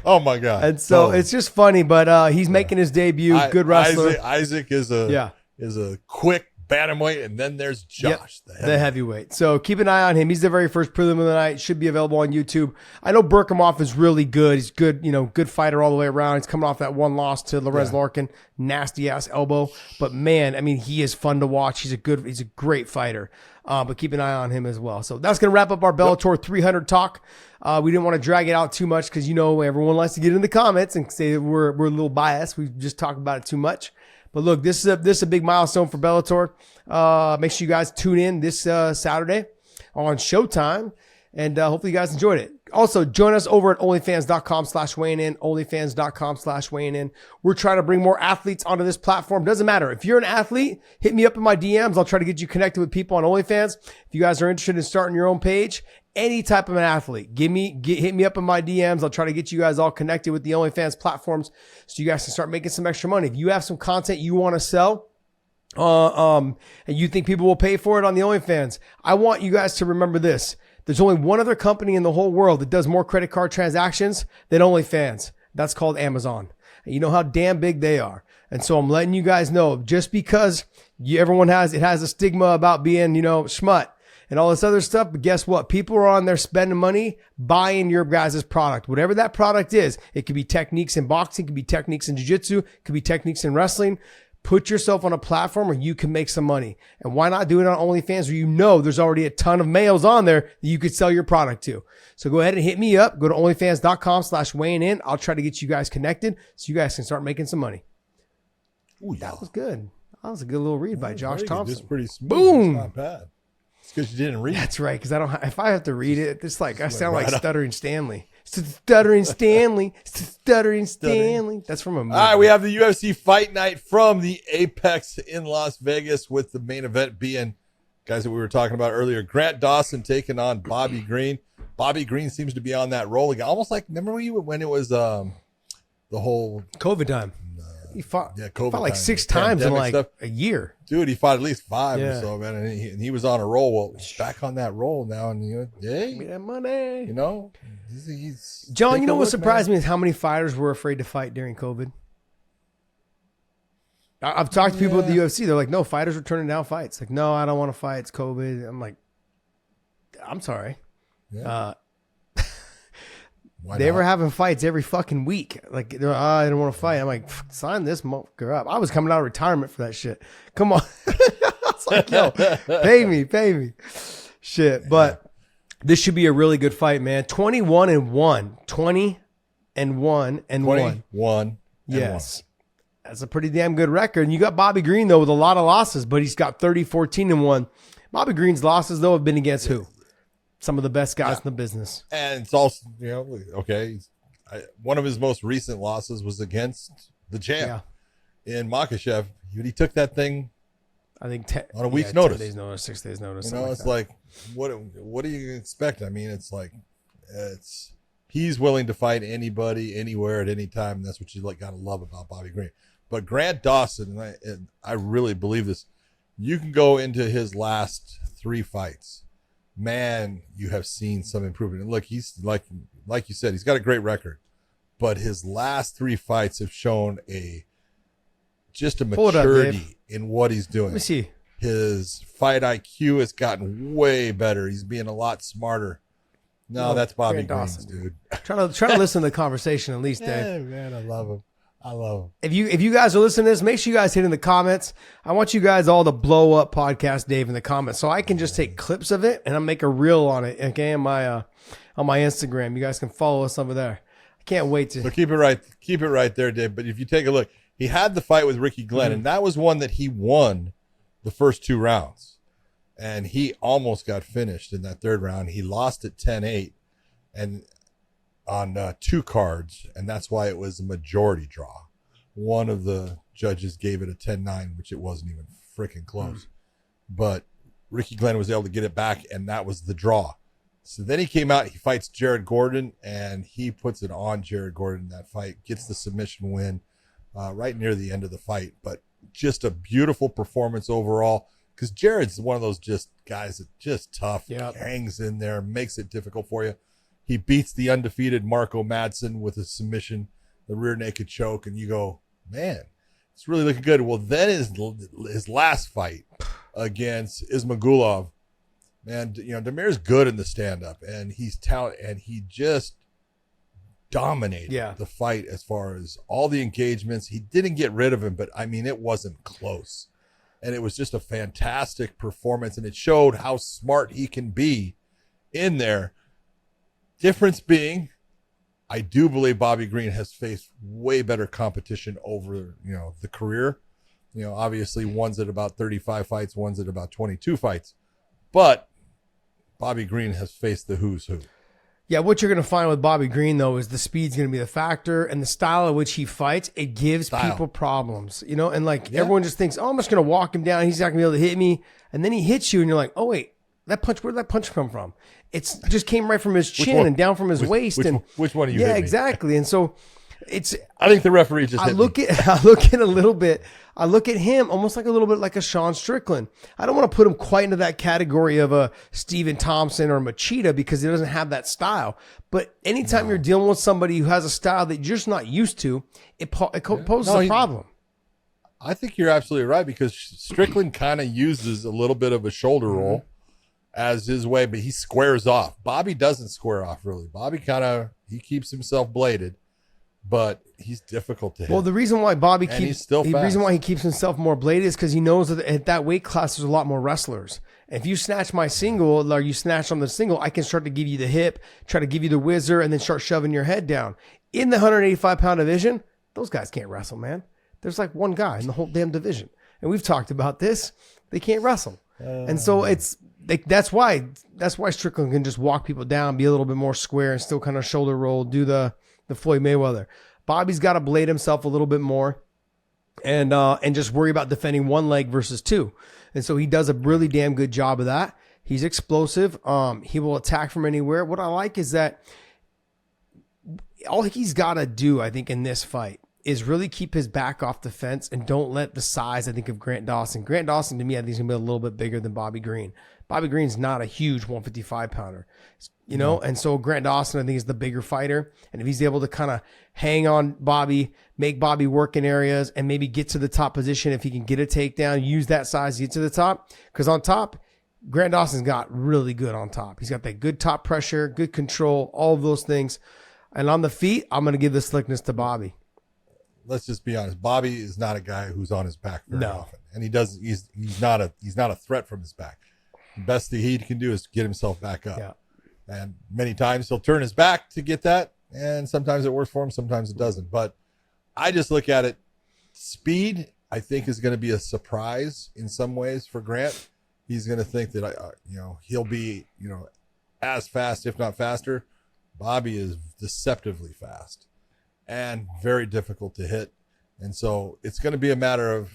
Oh my God. And so it's just funny, but he's making his debut. Good wrestler. Isaac is a quick bantamweight, and then there's Josh, the heavyweight. So keep an eye on him. He's the very first prelim of the night. Should be available on YouTube. I know Berkimov is really good. He's good, good fighter all the way around. He's coming off that one loss to Lorenz Larkin, nasty ass elbow. But man, he is fun to watch. He's a great fighter. But keep an eye on him as well. So that's going to wrap up our Bellator 300 talk. We didn't want to drag it out too much because everyone likes to get in the comments and say we're a little biased. We just talk about it too much. But look, this is a big milestone for Bellator. Make sure you guys tune in this Saturday on Showtime, and hopefully you guys enjoyed it. Also, join us over at onlyfans.com/weighing-in, onlyfans.com/weighing-in. We're trying to bring more athletes onto this platform. Doesn't matter. If you're an athlete, hit me up in my DMs. I'll try to get you connected with people on OnlyFans. If you guys are interested in starting your own page, any type of an athlete, hit me up in my DMs. I'll try to get you guys all connected with the OnlyFans platforms so you guys can start making some extra money. If you have some content you want to sell, and you think people will pay for it on the OnlyFans, I want you guys to remember this. There's only one other company in the whole world that does more credit card transactions than OnlyFans. That's called Amazon. And you know how damn big they are. And so I'm letting you guys know, just because everyone has a stigma about being, schmut and all this other stuff. But guess what? People are on there spending money buying your guys' product. Whatever that product is, it could be techniques in boxing, it could be techniques in jiu-jitsu, it could be techniques in wrestling. Put yourself on a platform where you can make some money. And why not do it on OnlyFans where there's already a ton of males on there that you could sell your product to. So go ahead and hit me up. Go to onlyfans.com/weighing in. I'll try to get you guys connected so you guys can start making some money. Ooh, That was good. That was a good little read by Josh Thomson. It's pretty smooth. Boom. It's not bad. It's because you didn't read it. That's right, because if I have to read it, it's like I sound like Stuttering Stanley. Stuttering Stanley. Stuttering Stanley. That's from a movie. All right, we have the UFC Fight Night from the Apex in Las Vegas, with the main event being guys that we were talking about earlier. Grant Dawson taking on Bobby Green. Bobby Green seems to be on that roll again. Almost like, remember when it was the whole COVID time. He fought, COVID fought like time, 6 times in like stuff. a year. Dude, he fought at least 5 Yeah. or so, man, and he was on a roll. Well, he's back on that roll now, and Give me that money. he's John, taking a what look, surprised man. me is how many fighters were afraid to fight during COVID. I've talked to people at the UFC. They're like, no, fighters are turning down fights. Like, no, I don't want to fight. It's COVID. I'm like, I'm sorry. Yeah. Why They were not? having fights every fucking week. Like, they're like, I don't want to fight. I'm like, sign this motherfucker up. I was coming out of retirement for that shit. Come on. I was like, yo, pay me. Shit. But this should be a really good fight, man. 21-1. 20-1 and 1. 21. Yes. That's a pretty damn good record. And you got Bobby Green, though, with a lot of losses, but he's got 30-14-1. Bobby Green's losses, though, have been against who? Some of the best guys in the business. And it's also, okay, one of his most recent losses was against the champ in Makhachev. He took that thing, I think, on a week's notice. 10 days notice, 6 days notice. It's like, what do you expect? I mean, it's like, he's willing to fight anybody, anywhere, at any time. And that's what you got to love about Bobby Green. But Grant Dawson, and I really believe this, you can go into his last 3 fights. Man, you have seen some improvement. And look, he's like you said, he's got a great record, but his last 3 fights have shown just a maturity in what he's doing. Let me see. His fight IQ has gotten way better. He's being a lot smarter. No, that's Bobby Green's, dude. Trying to listen to the conversation at least, Dave. Yeah, man, I love him. If you guys are listening to this, make sure you guys hit in the comments. I want you guys all to blow up Podcast Dave in the comments, so I can just take clips of it and I'll make a reel on it. Okay, on my Instagram, you guys can follow us over there. I can't wait to. So keep it right there, Dave. But if you take a look, he had the fight with Ricky Glenn, and that was one that he won the first 2 rounds, and he almost got finished in that 3rd round. He lost at 10-8, and on 2 cards, and that's why it was a majority draw. One of the judges gave it a 10-9, which it wasn't even freaking close. But Ricky Glenn was able to get it back, and that was the draw. So then he came out, he fights Jared Gordon, and he puts it on Jared Gordon in that fight, gets the submission win right near the end of the fight. But just a beautiful performance overall, because Jared's one of those just guys that just tough, hangs in there, makes it difficult for you. He beats the undefeated Marco Madsen with a submission, the rear naked choke, and you go, man, it's really looking good. Well, then his last fight against Ismagulov, man, Demir's good in the stand-up, and he's talented, and he just dominated the fight as far as all the engagements. He didn't get rid of him, but, I mean, it wasn't close. And it was just a fantastic performance, and it showed how smart he can be in there. Difference being, I do believe Bobby Green has faced way better competition over, the career. Obviously one's at about 35 fights, one's at about 22 fights. But Bobby Green has faced the who's who. Yeah, what you're going to find with Bobby Green, though, is the speed's going to be the factor, and the style at which he fights, it gives people problems, and everyone just thinks, oh, I'm just going to walk him down. He's not going to be able to hit me. And then he hits you, and you're like, oh, wait, where'd that punch come from? It just came right from his chin and down from his waist. Which one are you? Yeah, hit me? exactly. And so I think the referee just I look at him almost like a little bit like a Sean Strickland. I don't want to put him quite into that category of a Stephen Thompson or Machida because he doesn't have that style. But anytime you're dealing with somebody who has a style that you're just not used to, it poses a problem. I think you're absolutely right because Strickland kind of uses a little bit of a shoulder roll as his way, but he squares off. Bobby doesn't square off really. Bobby he keeps himself bladed, but he's difficult to hit. Well, the reason why the reason why he keeps himself more bladed is because he knows that at that weight class there's a lot more wrestlers. If you snatch my single or you snatch on the single, I can start to give you the hip, try to give you the whizzer, and then start shoving your head down. In the 185-pound division, those guys can't wrestle, man. There's like one guy in the whole damn division. And we've talked about this. They can't wrestle. And so that's why Strickland can just walk people down, be a little bit more square and still kind of shoulder roll, do the Floyd Mayweather. Bobby's got to blade himself a little bit more and just worry about defending one leg versus two. And so he does a really damn good job of that. He's explosive. He will attack from anywhere. What I like is that all he's got to do, I think, in this fight is really keep his back off the fence and don't let the size, I think, of Grant Dawson. Grant Dawson, to me, I think, is going to be a little bit bigger than Bobby Green. Bobby Green's not a huge 155-pounder, you know? And so Grant Dawson, I think, is the bigger fighter. And if he's able to kind of hang on Bobby, make Bobby work in areas, and maybe get to the top position, if he can get a takedown, use that size to get to the top. Because on top, Grant Dawson's got really good on top. He's got that good top pressure, good control, all of those things. And on the feet, I'm going to give the slickness to Bobby. Let's just be honest. Bobby is not a guy who's on his back very often, and he's not a threat from his back. The best thing he can do is get himself back up. Yeah. And many times he'll turn his back to get that, and sometimes it works for him, sometimes it doesn't. But I just look at it. Speed, I think, is going to be a surprise in some ways for Grant. He's going to think that he'll be as fast, if not faster. Bobby is deceptively fast and very difficult to hit. And so it's going to be a matter of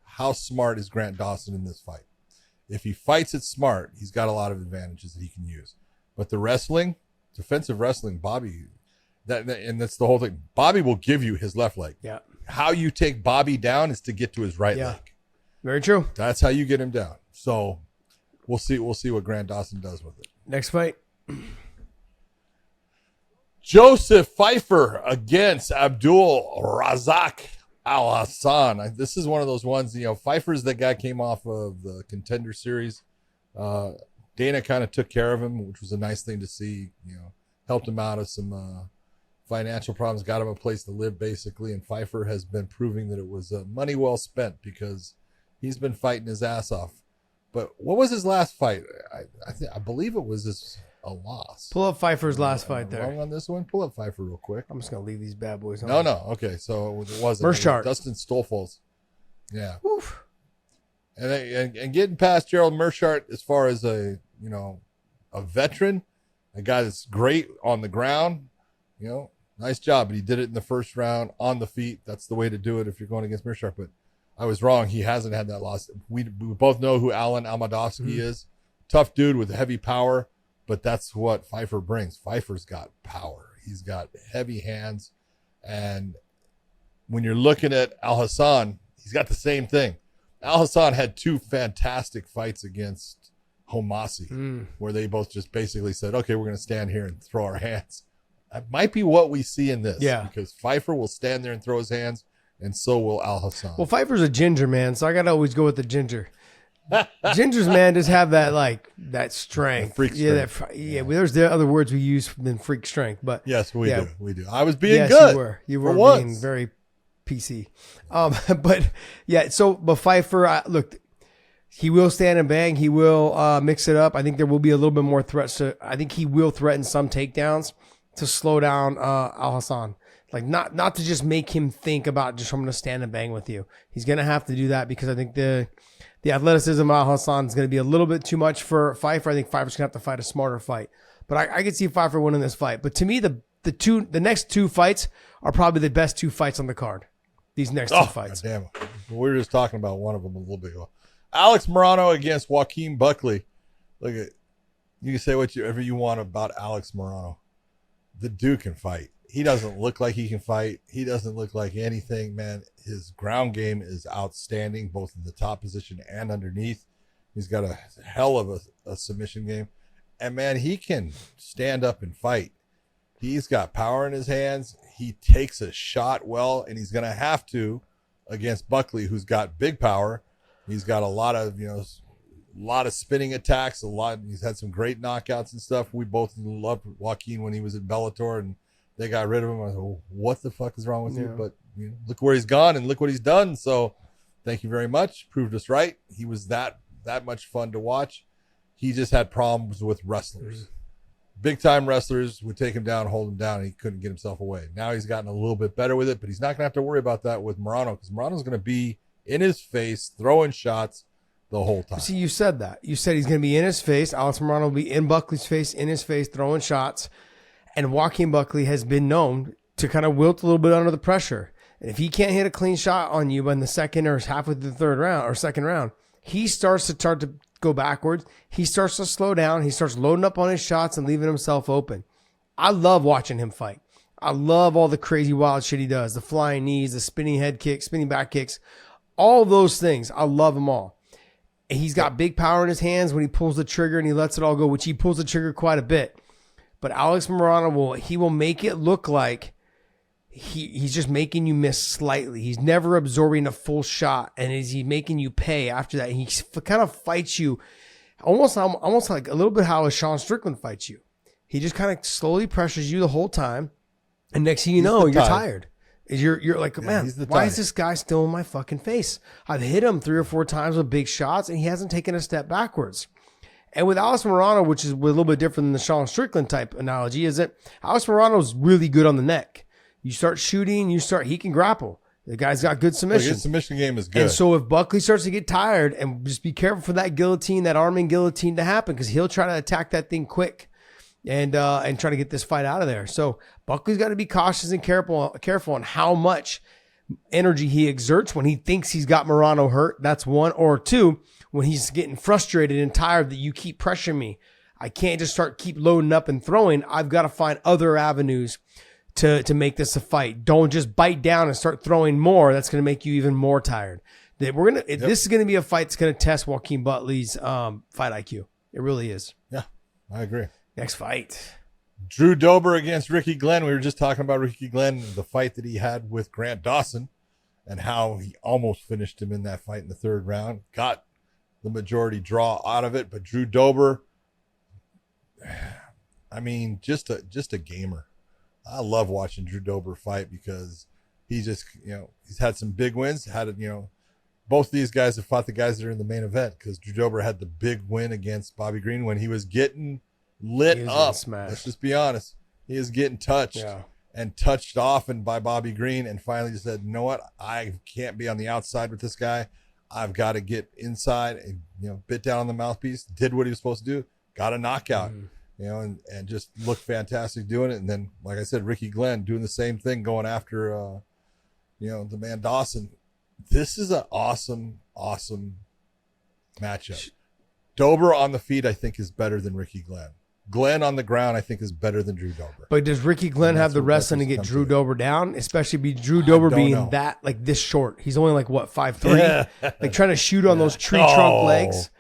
how smart is Grant Dawson in this fight. If he fights it smart, he's got a lot of advantages that he can use. But the wrestling, defensive wrestling, Bobby, and that's the whole thing. Bobby will give you his left leg. Yeah. How you take Bobby down is to get to his right leg. Very true. That's how you get him down. So we'll see what Grant Dawson does with it. Next fight. Joseph Pfeiffer against Abdul Razak Al Hassan. This is one of those ones, Pfeiffer's the guy came off of the Contender Series. Dana kind of took care of him, which was a nice thing to see, helped him out of some financial problems, got him a place to live basically. And Pfeiffer has been proving that it was money well spent because he's been fighting his ass off. But what was his last fight? I believe it was a loss. Pull up Pfeiffer's last fight there. Wrong on this one? Pull up Pfeiffer real quick. I'm just going to leave these bad boys on. No. Okay, so it wasn't. Mershart. Dustin Stolfels. Yeah. Oof. And getting past Gerald Mershart as far as a veteran, a guy that's great on the ground, nice job. But he did it in the first round on the feet. That's the way to do it if you're going against Mershart. But I was wrong. He hasn't had that loss. We both know who Alan Almadovsky is. Tough dude with heavy power, but that's what Pfeiffer brings. Pfeiffer's got power. He's got heavy hands. And when you're looking at Al Hassan, he's got the same thing. Al Hassan had two fantastic fights against Homasi, where they both just basically said, okay, we're going to stand here and throw our hands. That might be what we see in this. Yeah. Because Pfeiffer will stand there and throw his hands, and so will Al Hassan. Well, Pfeiffer's a ginger, man, so I got to always go with the ginger. Gingers, man, just have that strength. Freak strength. There's the other words we use than freak strength, but yes, we do. I was being yes, good. You were being very PC. But Pfeiffer, look, he will stand and bang. He will mix it up. I think there will be a little bit more threats. I think he will threaten some takedowns to slow down Al Hassan. Like not to just make him think about just I'm going to stand and bang with you. He's going to have to do that because I think the athleticism of Al Hassan is going to be a little bit too much for Pfeiffer. I think Pfeiffer's going to have to fight a smarter fight. But I could see Pfeiffer winning this fight. But to me, the next two fights are probably the best two fights on the card. These next two fights. Damn it. We were just talking about one of them a little bit ago. Alex Morano against Joaquin Buckley. Look at, you can say whatever you want about Alex Morano. The dude can fight. He doesn't look like he can fight. He doesn't look like anything, man. His ground game is outstanding, both in the top position and underneath. He's got a hell of a submission game. And, man, he can stand up and fight. He's got power in his hands. He takes a shot well, and he's going to have to against Buckley, who's got big power. He's got a lot of spinning attacks. He's had some great knockouts and stuff. We both loved Joaquin when he was at Bellator, and they got rid of him. I was like, well, what the fuck is wrong with you? But look where he's gone and look what he's done. So thank you very much. Proved us right. He was that much fun to watch. He just had problems with wrestlers. Big time wrestlers would take him down, hold him down, and he couldn't get himself away. Now he's gotten a little bit better with it, but he's not going to have to worry about that with Morano, because Morano's going to be in his face, throwing shots the whole time. See, you said that. You said he's going to be in his face. Alex Morano will be in Buckley's face, in his face, throwing shots. And Joaquin Buckley has been known to kind of wilt a little bit under the pressure. And if he can't hit a clean shot on you in the second or halfway through the third round or second round, he starts to go backwards. He starts to slow down. He starts loading up on his shots and leaving himself open. I love watching him fight. I love all the crazy wild shit he does. The flying knees, the spinning head kicks, spinning back kicks, all those things. I love them all. And he's got big power in his hands when he pulls the trigger and he lets it all go, which he pulls the trigger quite a bit. But Alex Morano will make it look like he's just making you miss slightly. He's never absorbing a full shot, and he's making you pay after that. He kind of fights you almost like a little bit how a Sean Strickland fights you. He just kind of slowly pressures you the whole time, and next thing you know, you're tired. You're like, man, why is this guy still in my fucking face? I've hit him 3 or 4 times with big shots, and he hasn't taken a step backwards. And with Alex Morano, which is a little bit different than the Sean Strickland type analogy, is that Alex Morano's really good on the neck. You start shooting, he can grapple. The guy's got good submission. His submission game is good. And so if Buckley starts to get tired, and just be careful for that guillotine, that arming guillotine to happen, because he'll try to attack that thing quick and try to get this fight out of there. So Buckley's got to be cautious and careful on how much energy he exerts when he thinks he's got Morano hurt. That's one. Or two, when he's getting frustrated and tired that you keep pressuring me. I can't just keep loading up and throwing. I've got to find other avenues to make this a fight. Don't just bite down and start throwing more. That's going to make you even more tired. This is going to be a fight that's going to test Joaquin Buckley's fight IQ. It really is. Yeah, I agree. Next fight. Drew Dober against Ricky Glenn. We were just talking about Ricky Glenn, the fight that he had with Grant Dawson, and how he almost finished him in that fight in the 3rd round. Got the majority draw out of it, but Drew Dober, I mean, just a gamer. I love watching Drew Dober fight because he just, he's had some big wins. Both of these guys have fought the guys that are in the main event, because Drew Dober had the big win against Bobby Green when he was getting lit up. Let's just be honest. He is getting touched and touched often by Bobby Green, and finally just said, you know what? I can't be on the outside with this guy. I've got to get inside and, bit down on the mouthpiece, did what he was supposed to do, got a knockout. And just looked fantastic doing it. And then, like I said, Ricky Glenn doing the same thing, going after, the man Dawson. This is an awesome, awesome matchup. Dober on the feet, I think, is better than Ricky Glenn. Glenn on the ground, I think, is better than Drew Dober. But does Ricky Glenn have the wrestling to get Drew Dober down? Especially Drew Dober being that, like, this short. He's only like, what, 5'3"? Like trying to shoot on those tree trunk legs.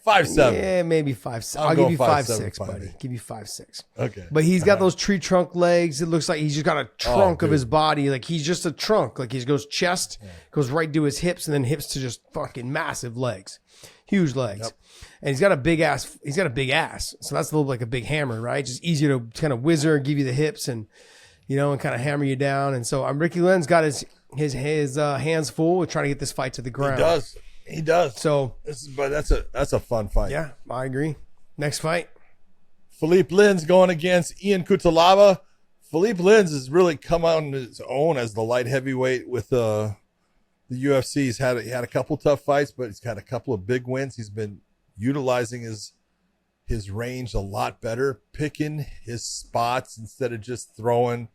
5'7". Yeah, maybe 5'6". I'll give you 5'6", buddy. Give you 5'6". Okay. But he's got those tree trunk legs. It looks like he's just got a trunk of his body. Like he's just a trunk. Like he goes chest, goes right to his hips, and then hips to just fucking massive legs. Huge legs. Yep. And he's got a big ass. He's got a big ass. So that's a little like a big hammer, right? Just easier to kind of whizzer and give you the hips and, and kind of hammer you down. And so Ricky Glenn's got his hands full with trying to get this fight to the ground. He does. So, but that's a fun fight. Yeah, I agree. Next fight. Philippe Lins going against Ian Cutelaba. Philippe Lins has really come on his own as the light heavyweight with the UFC. He had a couple tough fights, but he's got a couple of big wins. He's been utilizing his range a lot better, picking his spots instead of just throwing,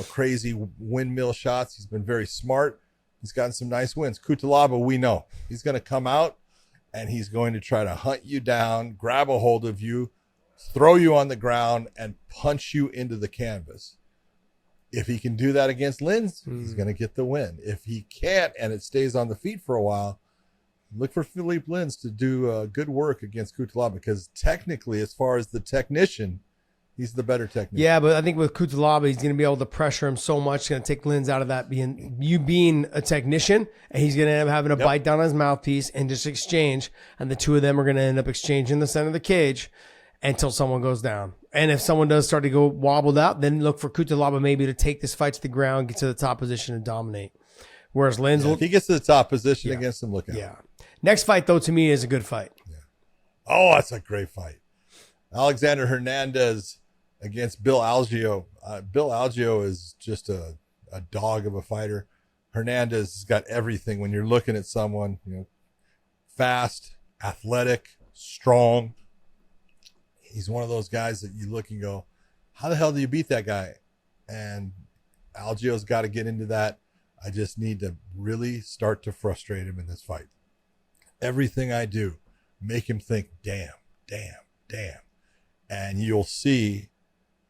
crazy windmill shots. He's been very smart. He's gotten some nice wins. Cutelaba, we know he's going to come out and he's going to try to hunt you down, grab a hold of you, throw you on the ground, and punch you into the canvas. If he can do that against Lins, he's going to get the win. If he can't and it stays on the feet for a while, look for Philippe Lins to do good work against Cutelaba, because technically, as far as the technician, He's the better technique. Yeah, but I think with Cutelaba, he's going to be able to pressure him so much. It's going to take Lynn's out of that being a technician, and he's going to end up having a bite down on his mouthpiece and just exchange. And the two of them are going to end up exchanging the center of the cage until someone goes down. And if someone does start to go wobbled out, then look for Cutelaba maybe to take this fight to the ground, get to the top position, and dominate. Whereas Lynn's if he gets to the top position against him, look out. Yeah. Next fight, though, to me is a good fight. Yeah. Oh, that's a great fight. Alexander Hernandez against Bill Algeo. Bill Algeo is just a dog of a fighter. Hernandez has got everything when you're looking at someone, fast, athletic, strong. He's one of those guys that you look and go, how the hell do you beat that guy? And Algeo's got to get into that. I just need to really start to frustrate him in this fight. Everything I do, make him think, damn. And you'll see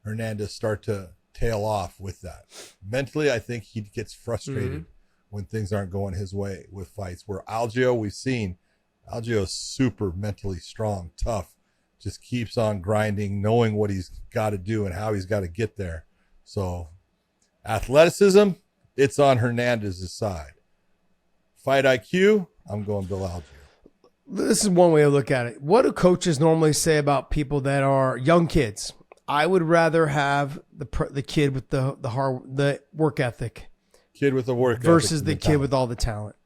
Hernandez start to tail off with that. Mentally, I think he gets frustrated when things aren't going his way with fights. Where Algeo, we've seen, Algeo is super mentally strong, tough, just keeps on grinding, knowing what he's got to do and how he's got to get there. So athleticism, it's on Hernandez's side. Fight IQ, I'm going Bill Algeo. This is one way to look at it. What do coaches normally say about people that are young kids? I would rather have the kid with the work ethic. Kid with the work ethic versus the kid with all the talent.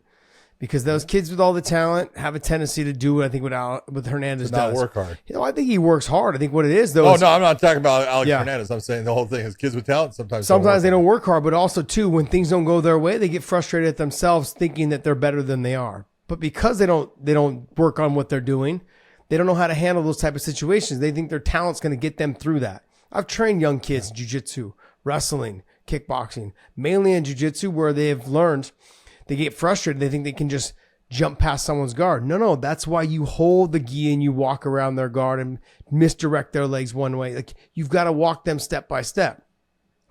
Because those kids with all the talent have a tendency to do what I think what Hernandez does. Not work hard. I think he works hard. I think what it is, though. Oh, no, I'm not talking about Alex Hernandez. I'm saying the whole thing is kids with talent sometimes they don't work hard, but also, too, when things don't go their way, they get frustrated at themselves thinking that they're better than they are. But because they don't work on what they're doing, they don't know how to handle those type of situations. They think their talent's going to get them through that. I've trained young kids in jiu-jitsu, wrestling, kickboxing, mainly in jiu-jitsu where they have learned. They get frustrated. They think they can just jump past someone's guard. No. That's why you hold the gi and you walk around their guard and misdirect their legs one way. Like you've got to walk them step by step.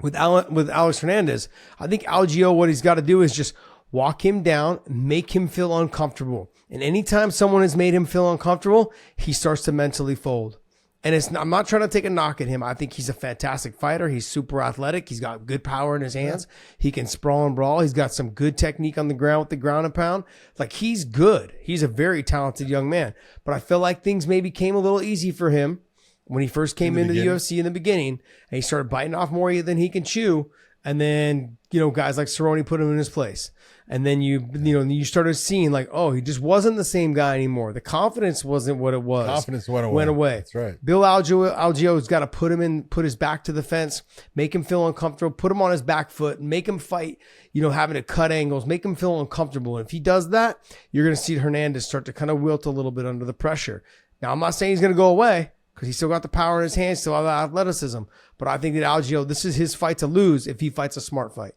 With Alex Hernandez, I think Algeo, what he's got to do is just walk him down, make him feel uncomfortable. And anytime someone has made him feel uncomfortable, he starts to mentally fold. And I'm not trying to take a knock at him. I think he's a fantastic fighter. He's super athletic. He's got good power in his hands. He can sprawl and brawl. He's got some good technique on the ground with the ground and pound. Like he's good. He's a very talented young man. But I feel like things maybe came a little easy for him when he first came into the UFC in the beginning. And he started biting off more than he can chew. And then, guys like Cerrone put him in his place. And then you started seeing like, oh, he just wasn't the same guy anymore. The confidence wasn't what it was. Confidence went away. That's right. Bill Algeo's got to put his back to the fence, make him feel uncomfortable, put him on his back foot, make him fight, having to cut angles, make him feel uncomfortable. And if he does that, you're going to see Hernandez start to kind of wilt a little bit under the pressure. Now, I'm not saying he's going to go away because he's still got the power in his hands, still have the athleticism. But I think that Algeo, this is his fight to lose if he fights a smart fight.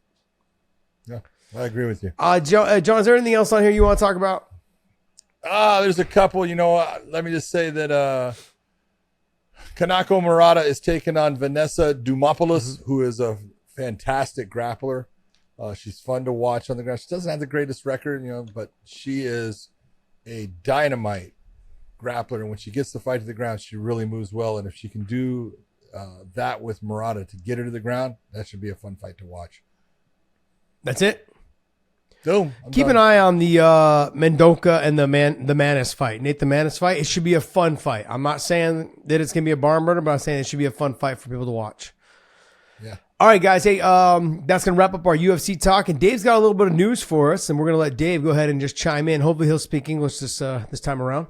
Yeah. I agree with you. John, is there anything else on here you want to talk about? There's a couple. Let me just say that Kanako Murata is taking on Vanessa Dumopoulos, who is a fantastic grappler. She's fun to watch on the ground. She doesn't have the greatest record, but she is a dynamite grappler. And when she gets the fight to the ground, she really moves well. And if she can do that with Murata to get her to the ground, that should be a fun fight to watch. That's it. Keep an eye on the Mendoka and the Manis fight. Nate the Manis fight. It should be a fun fight. I'm not saying that it's going to be a barn burner, but I'm saying it should be a fun fight for people to watch. Yeah. All right, guys. Hey, that's going to wrap up our UFC talk. And Dave's got a little bit of news for us, and we're going to let Dave go ahead and just chime in. Hopefully he'll speak English this time around.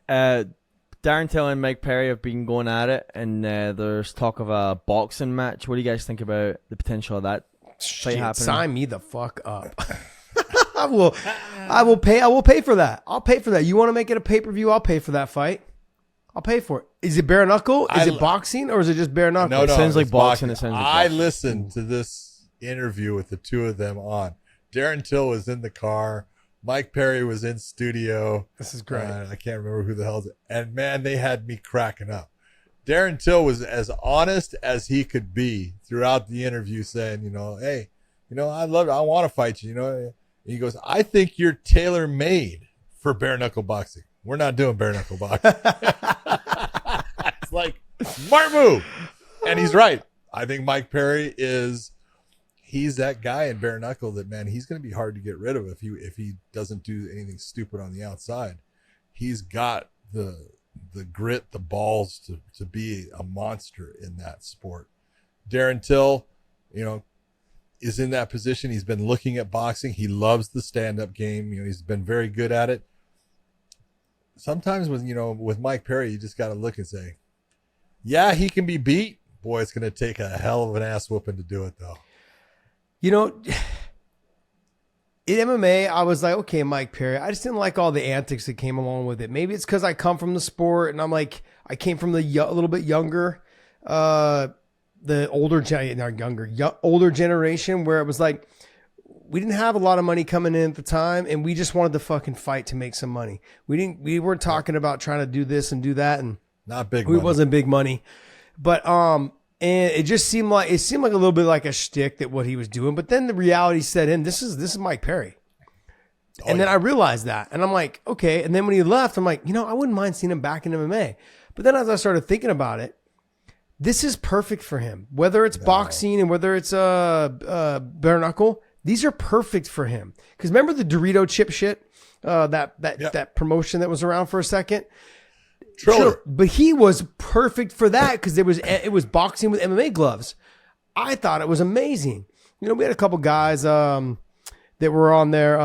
Darren Till and Mike Perry have been going at it, and there's talk of a boxing match. What do you guys think about the potential of that? Sign me the fuck up. I will pay for that. I'll pay for that. You want to make it a pay-per-view? I'll pay for that fight. I'll pay for it. Is it bare knuckle? Is it boxing or is it just bare knuckle? No, it sounds like boxing. I listened to this interview with the two of them on. Darren Till was in the car. Mike Perry was in studio. This is great. I can't remember who the hell. And man, they had me cracking up. Darren Till was as honest as he could be throughout the interview, saying, hey, I want to fight you. And he goes, I think you're tailor made for bare knuckle boxing. We're not doing bare knuckle boxing. It's like, Smart move. And he's right. I think Mike Perry he's that guy in bare knuckle that, man, he's going to be hard to get rid of if he doesn't do anything stupid on the outside. He's got the grit, the balls to be a monster in that sport. Darren Till, is in that position. He's been looking at boxing. He loves the stand-up game. He's been very good at it. Sometimes with Mike Perry, you just got to look and say, yeah, he can be beat. Boy, it's going to take a hell of an ass whooping to do it, though. In MMA, I was like, okay, Mike Perry. I just didn't like all the antics that came along with it. Maybe it's because I come from the sport, and I'm like, I came from a little bit younger, the older generation, where it was like, we didn't have a lot of money coming in at the time, and we just wanted to fucking fight to make some money. We weren't talking about trying to do this and do that, and not big. It wasn't big money, but and it just seemed like a little bit like a shtick that what he was doing. But then the reality set in. This is Mike Perry, and then I realized that, and I'm like, okay. And then when he left, I'm like, I wouldn't mind seeing him back in MMA. But then as I started thinking about it, this is perfect for him. Whether it's boxing and whether it's bare knuckle, these are perfect for him. Because remember the Dorito chip shit, that promotion that was around for a second. Sure, but he was perfect for that because it was boxing with MMA gloves. I thought it was amazing. We had a couple guys that were on there.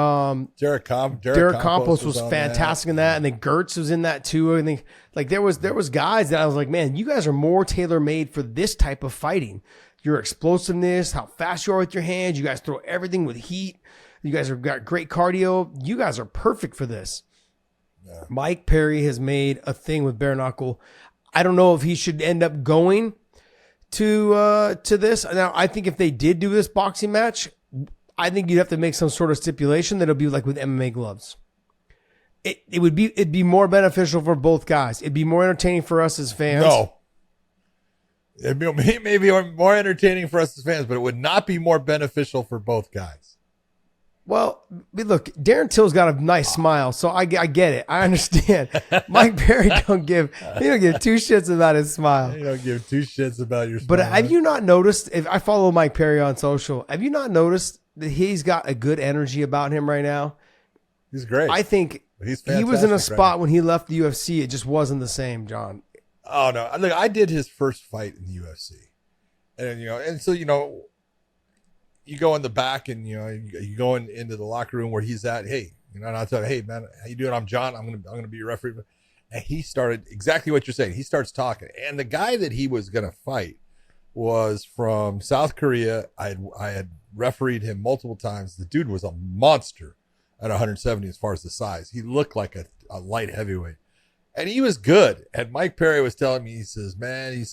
Derek Campos was fantastic in that, and then Gertz was in that too. I think there was guys that I was like, man, you guys are more tailor made for this type of fighting. Your explosiveness, how fast you are with your hands. You guys throw everything with heat. You guys have got great cardio. You guys are perfect for this. Yeah. Mike Perry has made a thing with bare knuckle. I don't know if he should end up going to this. Now, I think if they did do this boxing match, I think you'd have to make some sort of stipulation that it'll be like with MMA gloves. It'd be more beneficial for both guys. It'd be more entertaining for us as fans. No. It'd be maybe more entertaining for us as fans, but it would not be more beneficial for both guys. Well, look, Darren Till's got a nice smile, so I get it. I understand. Mike Perry don't give two shits about his smile. You don't give two shits about your smile. But have you not noticed, if I follow Mike Perry on social, have you not noticed that he's got a good energy about him right now? He's great. I think he was in a spot when he left the UFC. It just wasn't the same, John. Oh, no. Look, I did his first fight in the UFC. And so, you go in the back and, you go into the locker room where he's at. Hey, and I tell him, hey, man, how you doing? I'm John. I'm going to be your referee. And he started exactly what you're saying. He starts talking. And the guy that he was going to fight was from South Korea. I had refereed him multiple times. The dude was a monster at 170 as far as the size. He looked like a light heavyweight. And he was good. And Mike Perry was telling me, he says,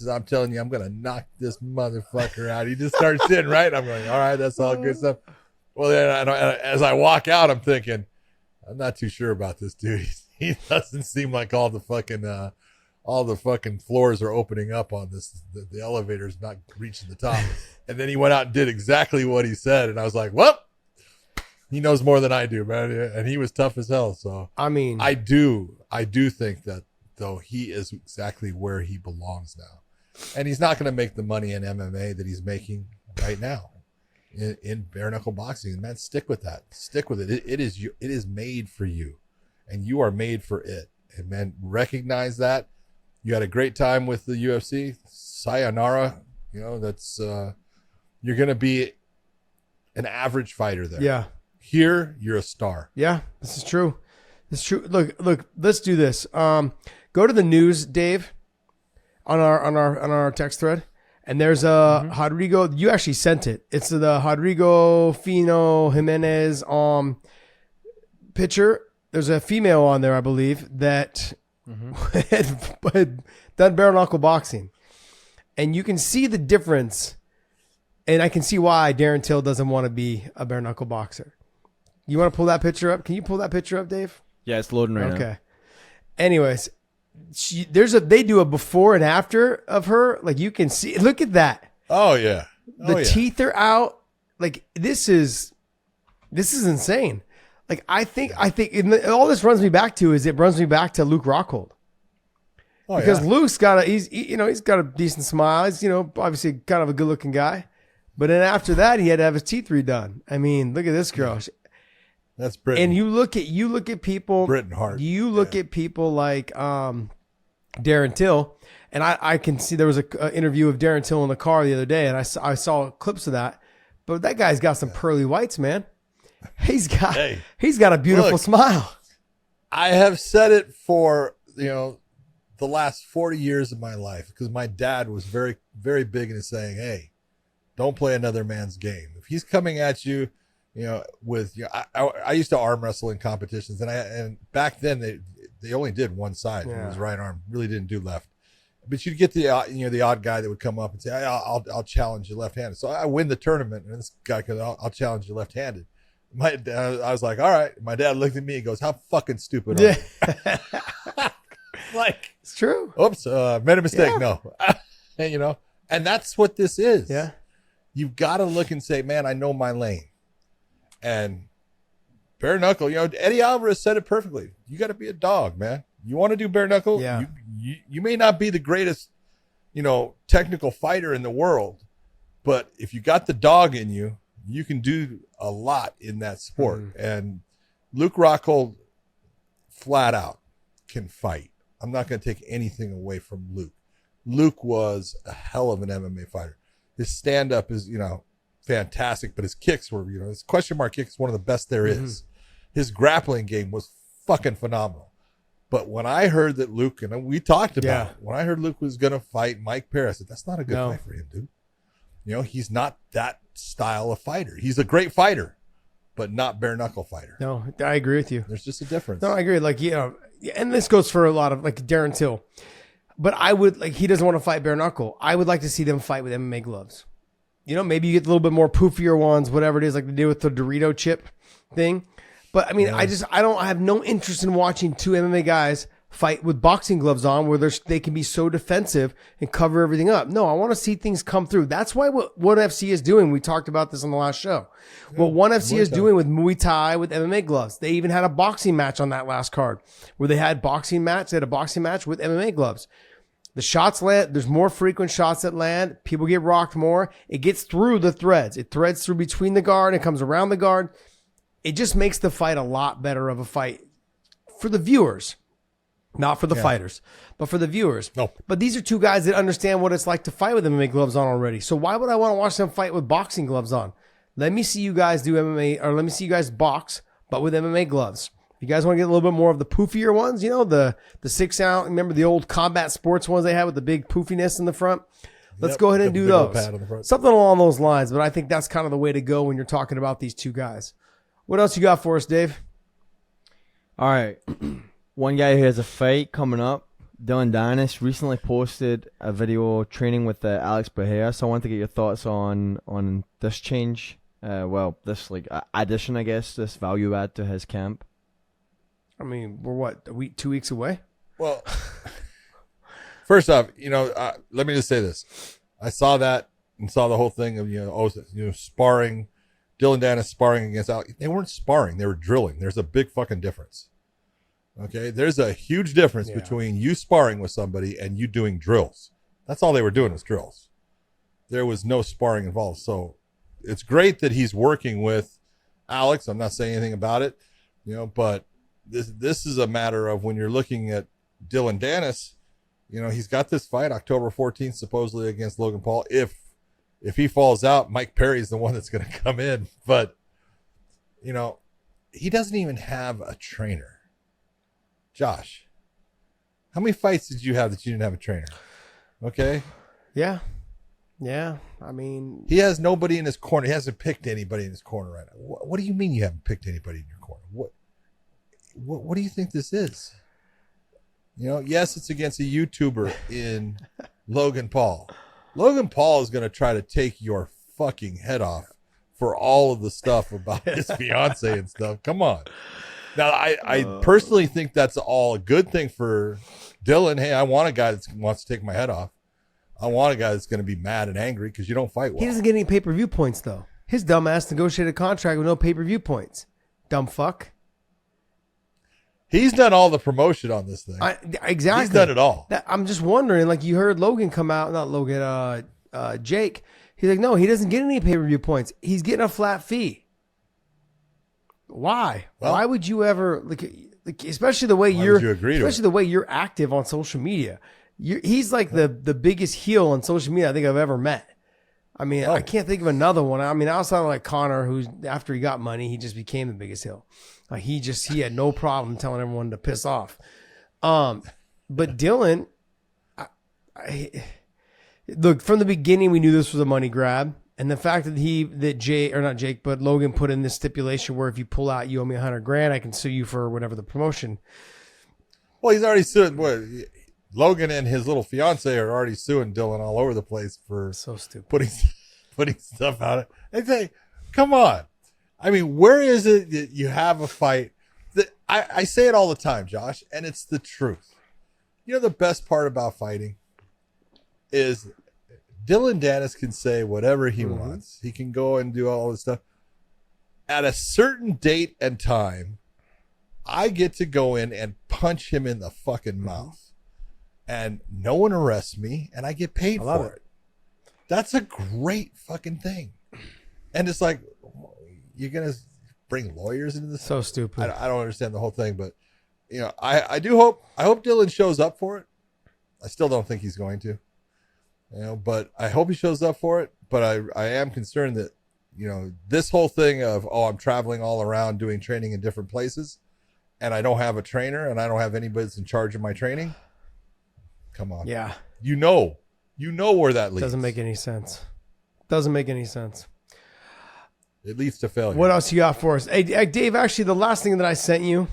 I'm telling you, I'm going to knock this motherfucker out. He just starts sitting right. I'm going, all right, that's all good stuff. Well, then as I walk out, I'm thinking, I'm not too sure about this dude. He doesn't seem like all the fucking floors are opening up on this. The elevator's not reaching the top. And then he went out and did exactly what he said. And I was like, well, he knows more than I do, man. And he was tough as hell. So, I mean, I do think that, though, he is exactly where he belongs now. And he's not going to make the money in MMA that he's making right now in bare knuckle boxing. Man, stick with that. Stick with it. It is made for you, and you are made for it. And man, recognize that. You had a great time with the UFC. Sayonara. That's you're going to be an average fighter there. Yeah. Here, you're a star. Yeah, this is true. It's true. Look, let's do this. Go to the news, Dave, on our text thread. And there's a Rodrigo, you actually sent it. It's the Rodrigo Fino Jimenez picture. There's a female on there, I believe, that had done bare knuckle boxing. And you can see the difference. And I can see why Darren Till doesn't want to be a bare knuckle boxer. You want to pull that picture up? Can you pull that picture up, Dave? Yeah, it's loading right now. Okay. Anyways, they do a before and after of her. Like you can see, look at that. Oh yeah. The teeth are out. Like this is insane. Like I think all this runs me back to Luke Rockhold. Oh, because yeah. Luke's got he's got a decent smile. He's, obviously kind of a good looking guy. But then after that, he had to have his teeth redone. I mean, look at this girl. That's Britain. And you look at people. Britain Hart. You look at people like Darren Till, and I can see there was an interview of Darren Till in the car the other day, and I saw clips of that. But that guy's got some pearly whites, man. He's got a beautiful smile. I have said it for the last 40 years of my life, because my dad was very, very big into saying, "Hey, don't play another man's game. If he's coming at you, with I used to arm wrestle in competitions, and back then they only did one side. It was right arm, really didn't do left. But you'd get the odd guy that would come up and say, I'll challenge you left-handed. So I win the tournament, and this guy goes, I'll challenge you left-handed. I was like, all right. My dad looked at me and goes, how fucking stupid are you? Like, it's true. Oops, made a mistake. Yeah. No. And that's what this is. Yeah. You've got to look and say, man, I know my lane. And bare knuckle, Eddie Alvarez said it perfectly. You got to be a dog, man. You want to do bare knuckle? Yeah. You may not be the greatest, technical fighter in the world, but if you got the dog in you, you can do a lot in that sport. And Luke Rockhold, flat out, can fight. I'm not going to take anything away from Luke. Luke was a hell of an MMA fighter. His stand-up is, fantastic, but his kicks were, his question mark kick is one of the best there is. His grappling game was fucking phenomenal. But when I heard that Luke, and we talked about it, when I heard Luke was going to fight Mike Pereira, I said, that's not a good fight for him, dude. He's not that style of fighter. He's a great fighter, but not bare knuckle fighter. No, I agree with you. There's just a difference. No, I agree. Like, and this goes for a lot of like Darren Till. But I would he doesn't want to fight bare knuckle. I would like to see them fight with MMA gloves. Maybe you get a little bit more poofier ones, whatever it is, like they do with the Dorito chip thing. But I mean, I have no interest in watching two MMA guys fight with boxing gloves on where they can be so defensive and cover everything up. No, I want to see things come through. That's why what ONE FC is doing. We talked about this on the last show. What ONE FC is doing with Muay Thai with MMA gloves. They even had a boxing match on that last card where they had a boxing match with MMA gloves. The shots land. There's more frequent shots that land. People get rocked more. It gets through the threads. It threads through between the guard. It comes around the guard. It just makes the fight a lot better of a fight for the viewers, not for the fighters, but for the viewers. No. But these are two guys that understand what it's like to fight with MMA gloves on already. So why would I want to watch them fight with boxing gloves on? Let me see you guys do MMA, or let me see you guys box, but with MMA gloves. If you guys want to get a little bit more of the poofier ones, the 6 ounce, remember the old combat sports ones they had with the big poofiness in the front? Let's go ahead and do those. Something along those lines, but I think that's kind of the way to go when you're talking about these two guys. What else you got for us, Dave? All right. One guy who has a fight coming up, Dillon Danis, recently posted a video training with Alex Pereira. So I want to get your thoughts on this change. This addition, I guess, this value add to his camp. I mean, we're 2 weeks away? Well, first off, let me just say this. I saw that and saw the whole thing of, sparring. Dillon Danis sparring against Alex. They weren't sparring. They were drilling. There's a big fucking difference. Okay? There's a huge difference between you sparring with somebody and you doing drills. That's all they were doing was drills. There was no sparring involved. So it's great that he's working with Alex. I'm not saying anything about it, but this is a matter of when you're looking at Dillon Danis, he's got this fight October 14th, supposedly against Logan Paul. If he falls out, Mike Perry's the one that's going to come in. But, he doesn't even have a trainer. Josh, how many fights did you have that you didn't have a trainer? Okay. Yeah. Yeah. I mean, he has nobody in his corner. He hasn't picked anybody in his corner right now. What do you mean you haven't picked anybody in your corner? What do you think this is? Yes, it's against a YouTuber in Logan Paul. Logan Paul is going to try to take your fucking head off for all of the stuff about his fiance and stuff. Come on. Now, I personally think that's all a good thing for Dillon. Hey, I want a guy that wants to take my head off. I want a guy that's going to be mad and angry because you don't fight well. He doesn't get any pay-per-view points, though. His dumb ass negotiated a contract with no pay-per-view points. Dumb fuck. He's done all the promotion on this thing. Exactly. He's done it all. I'm just wondering, like you heard Logan come out, not Logan, Jake. He's like, no, he doesn't get any pay-per-view points. He's getting a flat fee. Why? Well, why would you ever like especially the way the way you're active on social media? He's like the biggest heel on social media I think I've ever met. I mean, I can't think of another one. I mean, outside of like Connor, who's after he got money, he just became the biggest heel. Like he had no problem telling everyone to piss off. But Dillon, look, from the beginning, we knew this was a money grab. And the fact that Logan put in this stipulation where if you pull out, you owe me $100,000, I can sue you for whatever the promotion. Well, he's already sued. Logan and his little fiance are already suing Dillon all over the place for so stupid putting stuff out. They say, come on. I mean, where is it that you have a fight? I say it all the time, Josh, and it's the truth. You know, the best part about fighting is Dillon Danis can say whatever he wants. He can go and do all this stuff. At a certain date and time, I get to go in and punch him in the fucking mouth. And no one arrests me, and I get paid for it. That's a great fucking thing. And it's like, you're going to bring lawyers into this? So stupid. I don't understand the whole thing, but you know, I hope Dillon shows up for it. I still don't think he's going to. You know, but I hope he shows up for it. But I am concerned that, you know, this whole thing of, I'm traveling all around doing training in different places, and I don't have a trainer, and I don't have anybody that's in charge of my training. Come on. Yeah. You know where that leads. Doesn't make any sense. Doesn't make any sense. It leads to failure. What else you got for us? Hey, Dave, actually, the last thing that I sent you,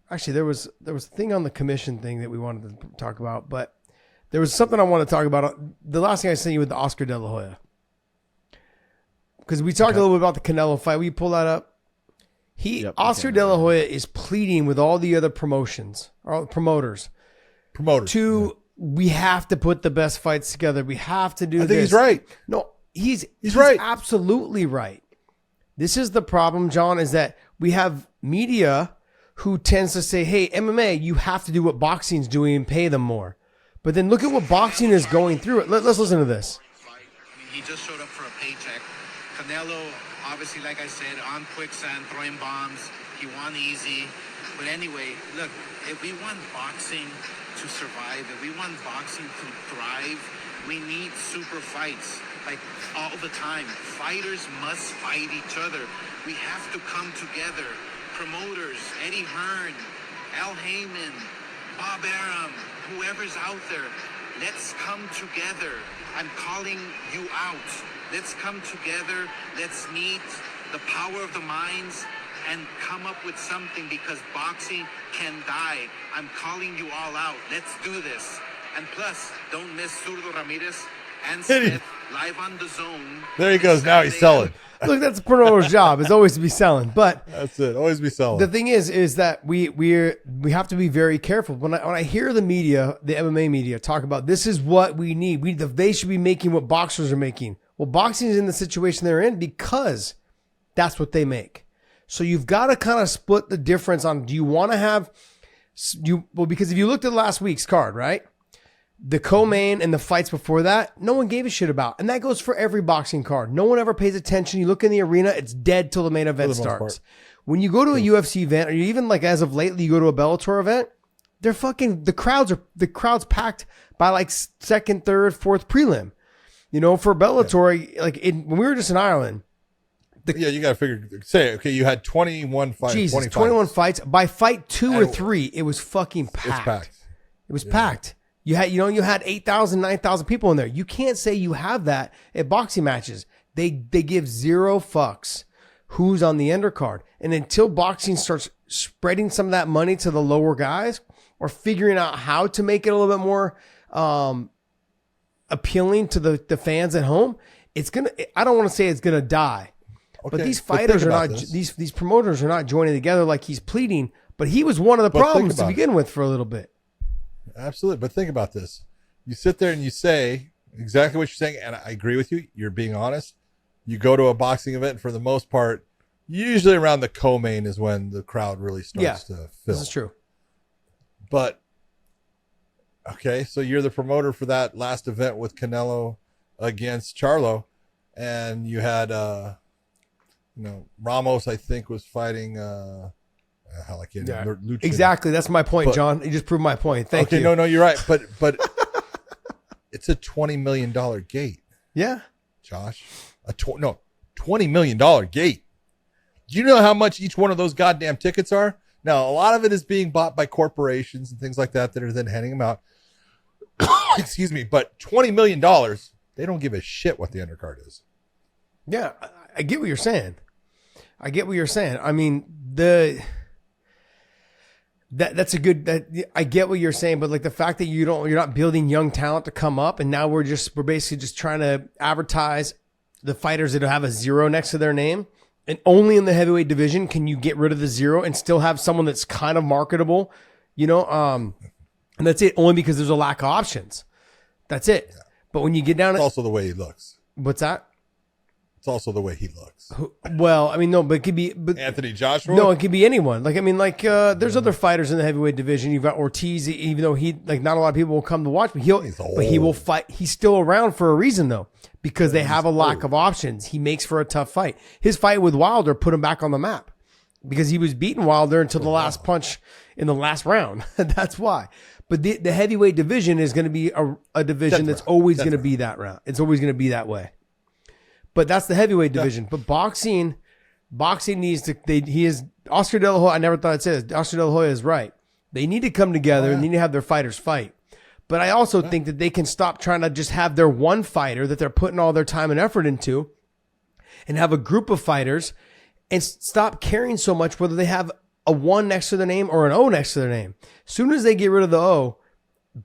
actually, there was a thing on the commission thing that we wanted to talk about, but there was something I want to talk about. The last thing I sent you with the Oscar De La Hoya. Because we talked a little bit about the Canelo fight. Will you pull that up? Oscar De La Hoya is pleading with all the other promoters. We have to put the best fights together. We have to do this. I think he's right. No, he's right. Absolutely right. This is the problem, John, is that we have media who tends to say, hey, MMA, you have to do what boxing's doing and pay them more. But then look at what boxing is going through. Let's listen to this. He just showed up for a paycheck. Canelo, obviously, like I said, on quicksand, throwing bombs. He won easy. But anyway, look, if we want boxing to survive, if we want boxing to thrive, we need super fights, like all the time. Fighters must fight each other. We have to come together. Promoters, Eddie Hearn, Al Heyman, Bob Arum, whoever's out there, let's come together. I'm calling you out. Let's come together. Let's meet the power of the minds and come up with something, because boxing can die. I'm calling you all out. Let's do this. And plus, don't miss Zurdo Ramirez and Smith live on the Zone. There he goes. Now he's selling. Look, that's a promoter's job. Is always to be selling. But that's it. Always be selling. The thing is that we have to be very careful. When I hear the media, the MMA media, talk about this is what we need. They should be making what boxers are making. Well, boxing is in the situation they're in because that's what they make. So you've got to kind of split the difference on, do you want to have because if you looked at last week's card, right? The co-main and the fights before that, no one gave a shit about. And that goes for every boxing card. No one ever pays attention. You look in the arena, it's dead till the main event starts. When you go to a UFC event, or even like as of lately, you go to a Bellator event, the crowd's packed by like second, third, fourth prelim. You know, for Bellator, when we were just in Ireland, you got to figure. Say, okay, you had 21 fights. Jesus, 21 fights. By fight 2 or 3, it was fucking packed. It's packed. It was packed. You had 8,000, 9,000 people in there. You can't say you have that at boxing matches. They give zero fucks who's on the undercard. And until boxing starts spreading some of that money to the lower guys, or figuring out how to make it a little bit more appealing to the fans at home, I don't want to say it's gonna die. Okay, but these fighters are not, these promoters are not joining together like he's pleading, but he was one of the problems to begin with for a little bit. Absolutely. But think about this. You sit there and you say exactly what you're saying, and I agree with you. You're being honest. You go to a boxing event, and for the most part, usually around the co-main is when the crowd really starts to fill. This is true. But okay, so you're the promoter for that last event with Canelo against Charlo, and you had Ramos, I think, was fighting hell, I can't Luchin. Exactly. That's my point, John. You just proved my point. Thank you. No, you're right. But it's a $20 million gate. Yeah. Josh. $20 million gate. Do you know how much each one of those goddamn tickets are? Now, a lot of it is being bought by corporations and things like that are then handing them out. Excuse me. But $20 million, they don't give a shit what the undercard is. Yeah. I get what you're saying. I mean, that's a good. I get what you're saying, but like the fact that you're not building young talent to come up, and now we're basically just trying to advertise the fighters that have a 0 next to their name, and only in the heavyweight division can you get rid of the 0 and still have someone that's kind of marketable, and that's it. Only because there's a lack of options. That's it. Yeah. But when you get down, it's also the way he looks. What's that? It's also the way he looks. Well, I mean, no, but it could be Anthony Joshua. No, it could be anyone. There's other fighters in the heavyweight division. You've got Ortiz, even though not a lot of people will come to watch, but he will fight. He's still around for a reason though, because they have a lack of options. He makes for a tough fight. His fight with Wilder put him back on the map because he was beating Wilder until the last punch in the last round. That's why. But the heavyweight division is going to be a division that's always going to be that round. It's always going to be that way. But that's the heavyweight division. But boxing needs to. Oscar De La Hoya. I never thought I'd say this. Oscar De La Hoya is right. They need to come together and they need to have their fighters fight. But I also think that they can stop trying to just have their one fighter that they're putting all their time and effort into, and have a group of fighters, and stop caring so much whether they have a 1 next to their name or an O next to their name. As soon as they get rid of the O,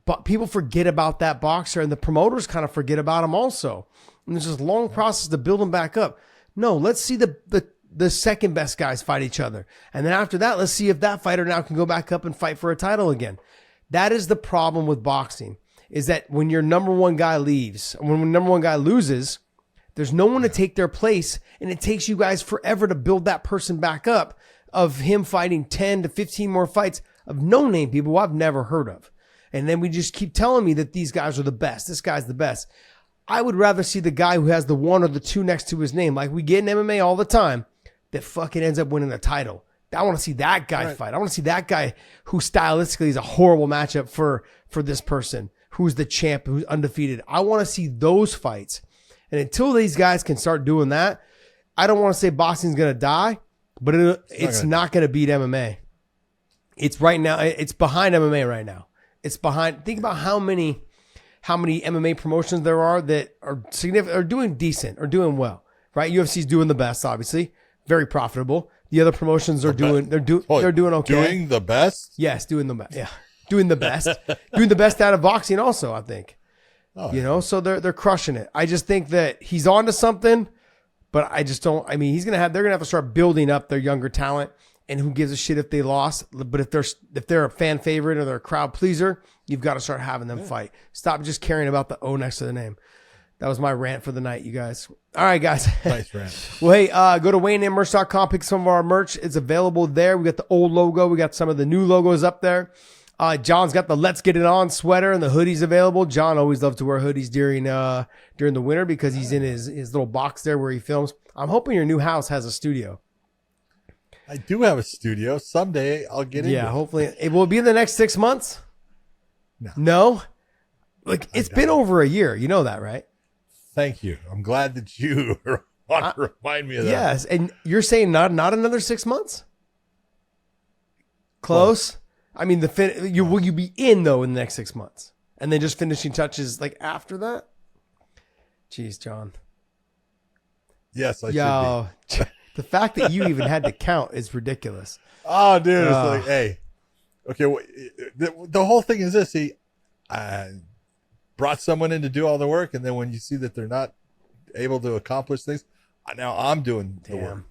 but people forget about that boxer, and the promoters kind of forget about him also. And there's this long process to build them back up. No, let's see the second best guys fight each other. And then after that, let's see if that fighter now can go back up and fight for a title again. That is the problem with boxing, is that when your number one guy leaves, when number one guy loses, there's no one to take their place. And it takes you guys forever to build that person back up, of him fighting 10 to 15 more fights of no-name people who I've never heard of. And then we just keep telling me that these guys are the best. This guy's the best. I would rather see the guy who has the 1 or the 2 next to his name, like we get in MMA all the time, that fucking ends up winning a title. I want to see that guy fight. I want to see that guy who stylistically is a horrible matchup for this person, who's the champ, who's undefeated. I want to see those fights. And until these guys can start doing that, I don't want to say boxing's going to die, but it's not going to beat MMA. It's right now. It's behind MMA right now. It's behind. Think about how many MMA promotions there are that are significant, are doing decent, or doing well, right? UFC's doing the best, obviously, very profitable. The other promotions are doing okay. Doing the best? Yes, doing the best. Yeah, doing the best, doing the best out of boxing. Also, I think, so they're crushing it. I just think that he's on to something, but I just don't. I mean, they're gonna have to start building up their younger talent. And who gives a shit if they lost? But if they're a fan favorite or they're a crowd pleaser, you've got to start having them fight. Stop just caring about the O next to the name. That was my rant for the night, you guys. All right, guys. Nice rant. Well, hey, go to WayneMerch.com, pick some of our merch. It's available there. We got the old logo. We got some of the new logos up there. John's got the Let's Get It On sweater, and the hoodies available. John always loves to wear hoodies during the winter because he's in his little box there where he films. I'm hoping your new house has a studio. I do have a studio. Someday I'll get in. Yeah, hopefully. Will it be in the next 6 months? No? Like, it's been over a year. You know that, right? Thank you. I'm glad that you want to remind me of that. Yes, and you're saying not another 6 months? Close? I mean, will you be in, though, in the next 6 months? And then just finishing touches, like, after that? Jeez, John. Yes, I should be. The fact that you even had to count is ridiculous. Oh, dude. It's like, hey. Okay, the whole thing is this. I brought someone in to do all the work, and then when you see that they're not able to accomplish things, now I'm doing the work.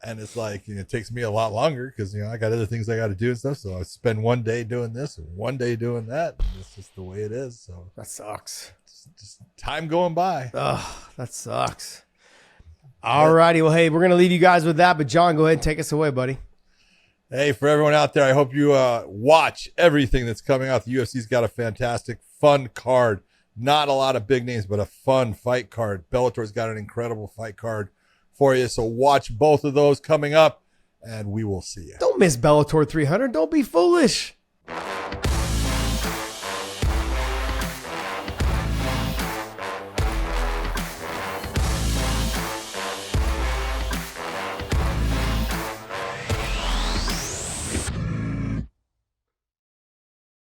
And it's like, it takes me a lot longer because, I got other things I got to do and stuff. So I spend one day doing this and one day doing that. And it's just the way it is. So that sucks. It's just time going by. Oh, that sucks. All righty. Well, hey, we're going to leave you guys with that. But, John, go ahead and take us away, buddy. Hey, for everyone out there, I hope you watch everything that's coming out. The UFC's got a fantastic, fun card. Not a lot of big names, but a fun fight card. Bellator's got an incredible fight card for you. So watch both of those coming up, and we will see you. Don't miss Bellator 300. Don't be foolish.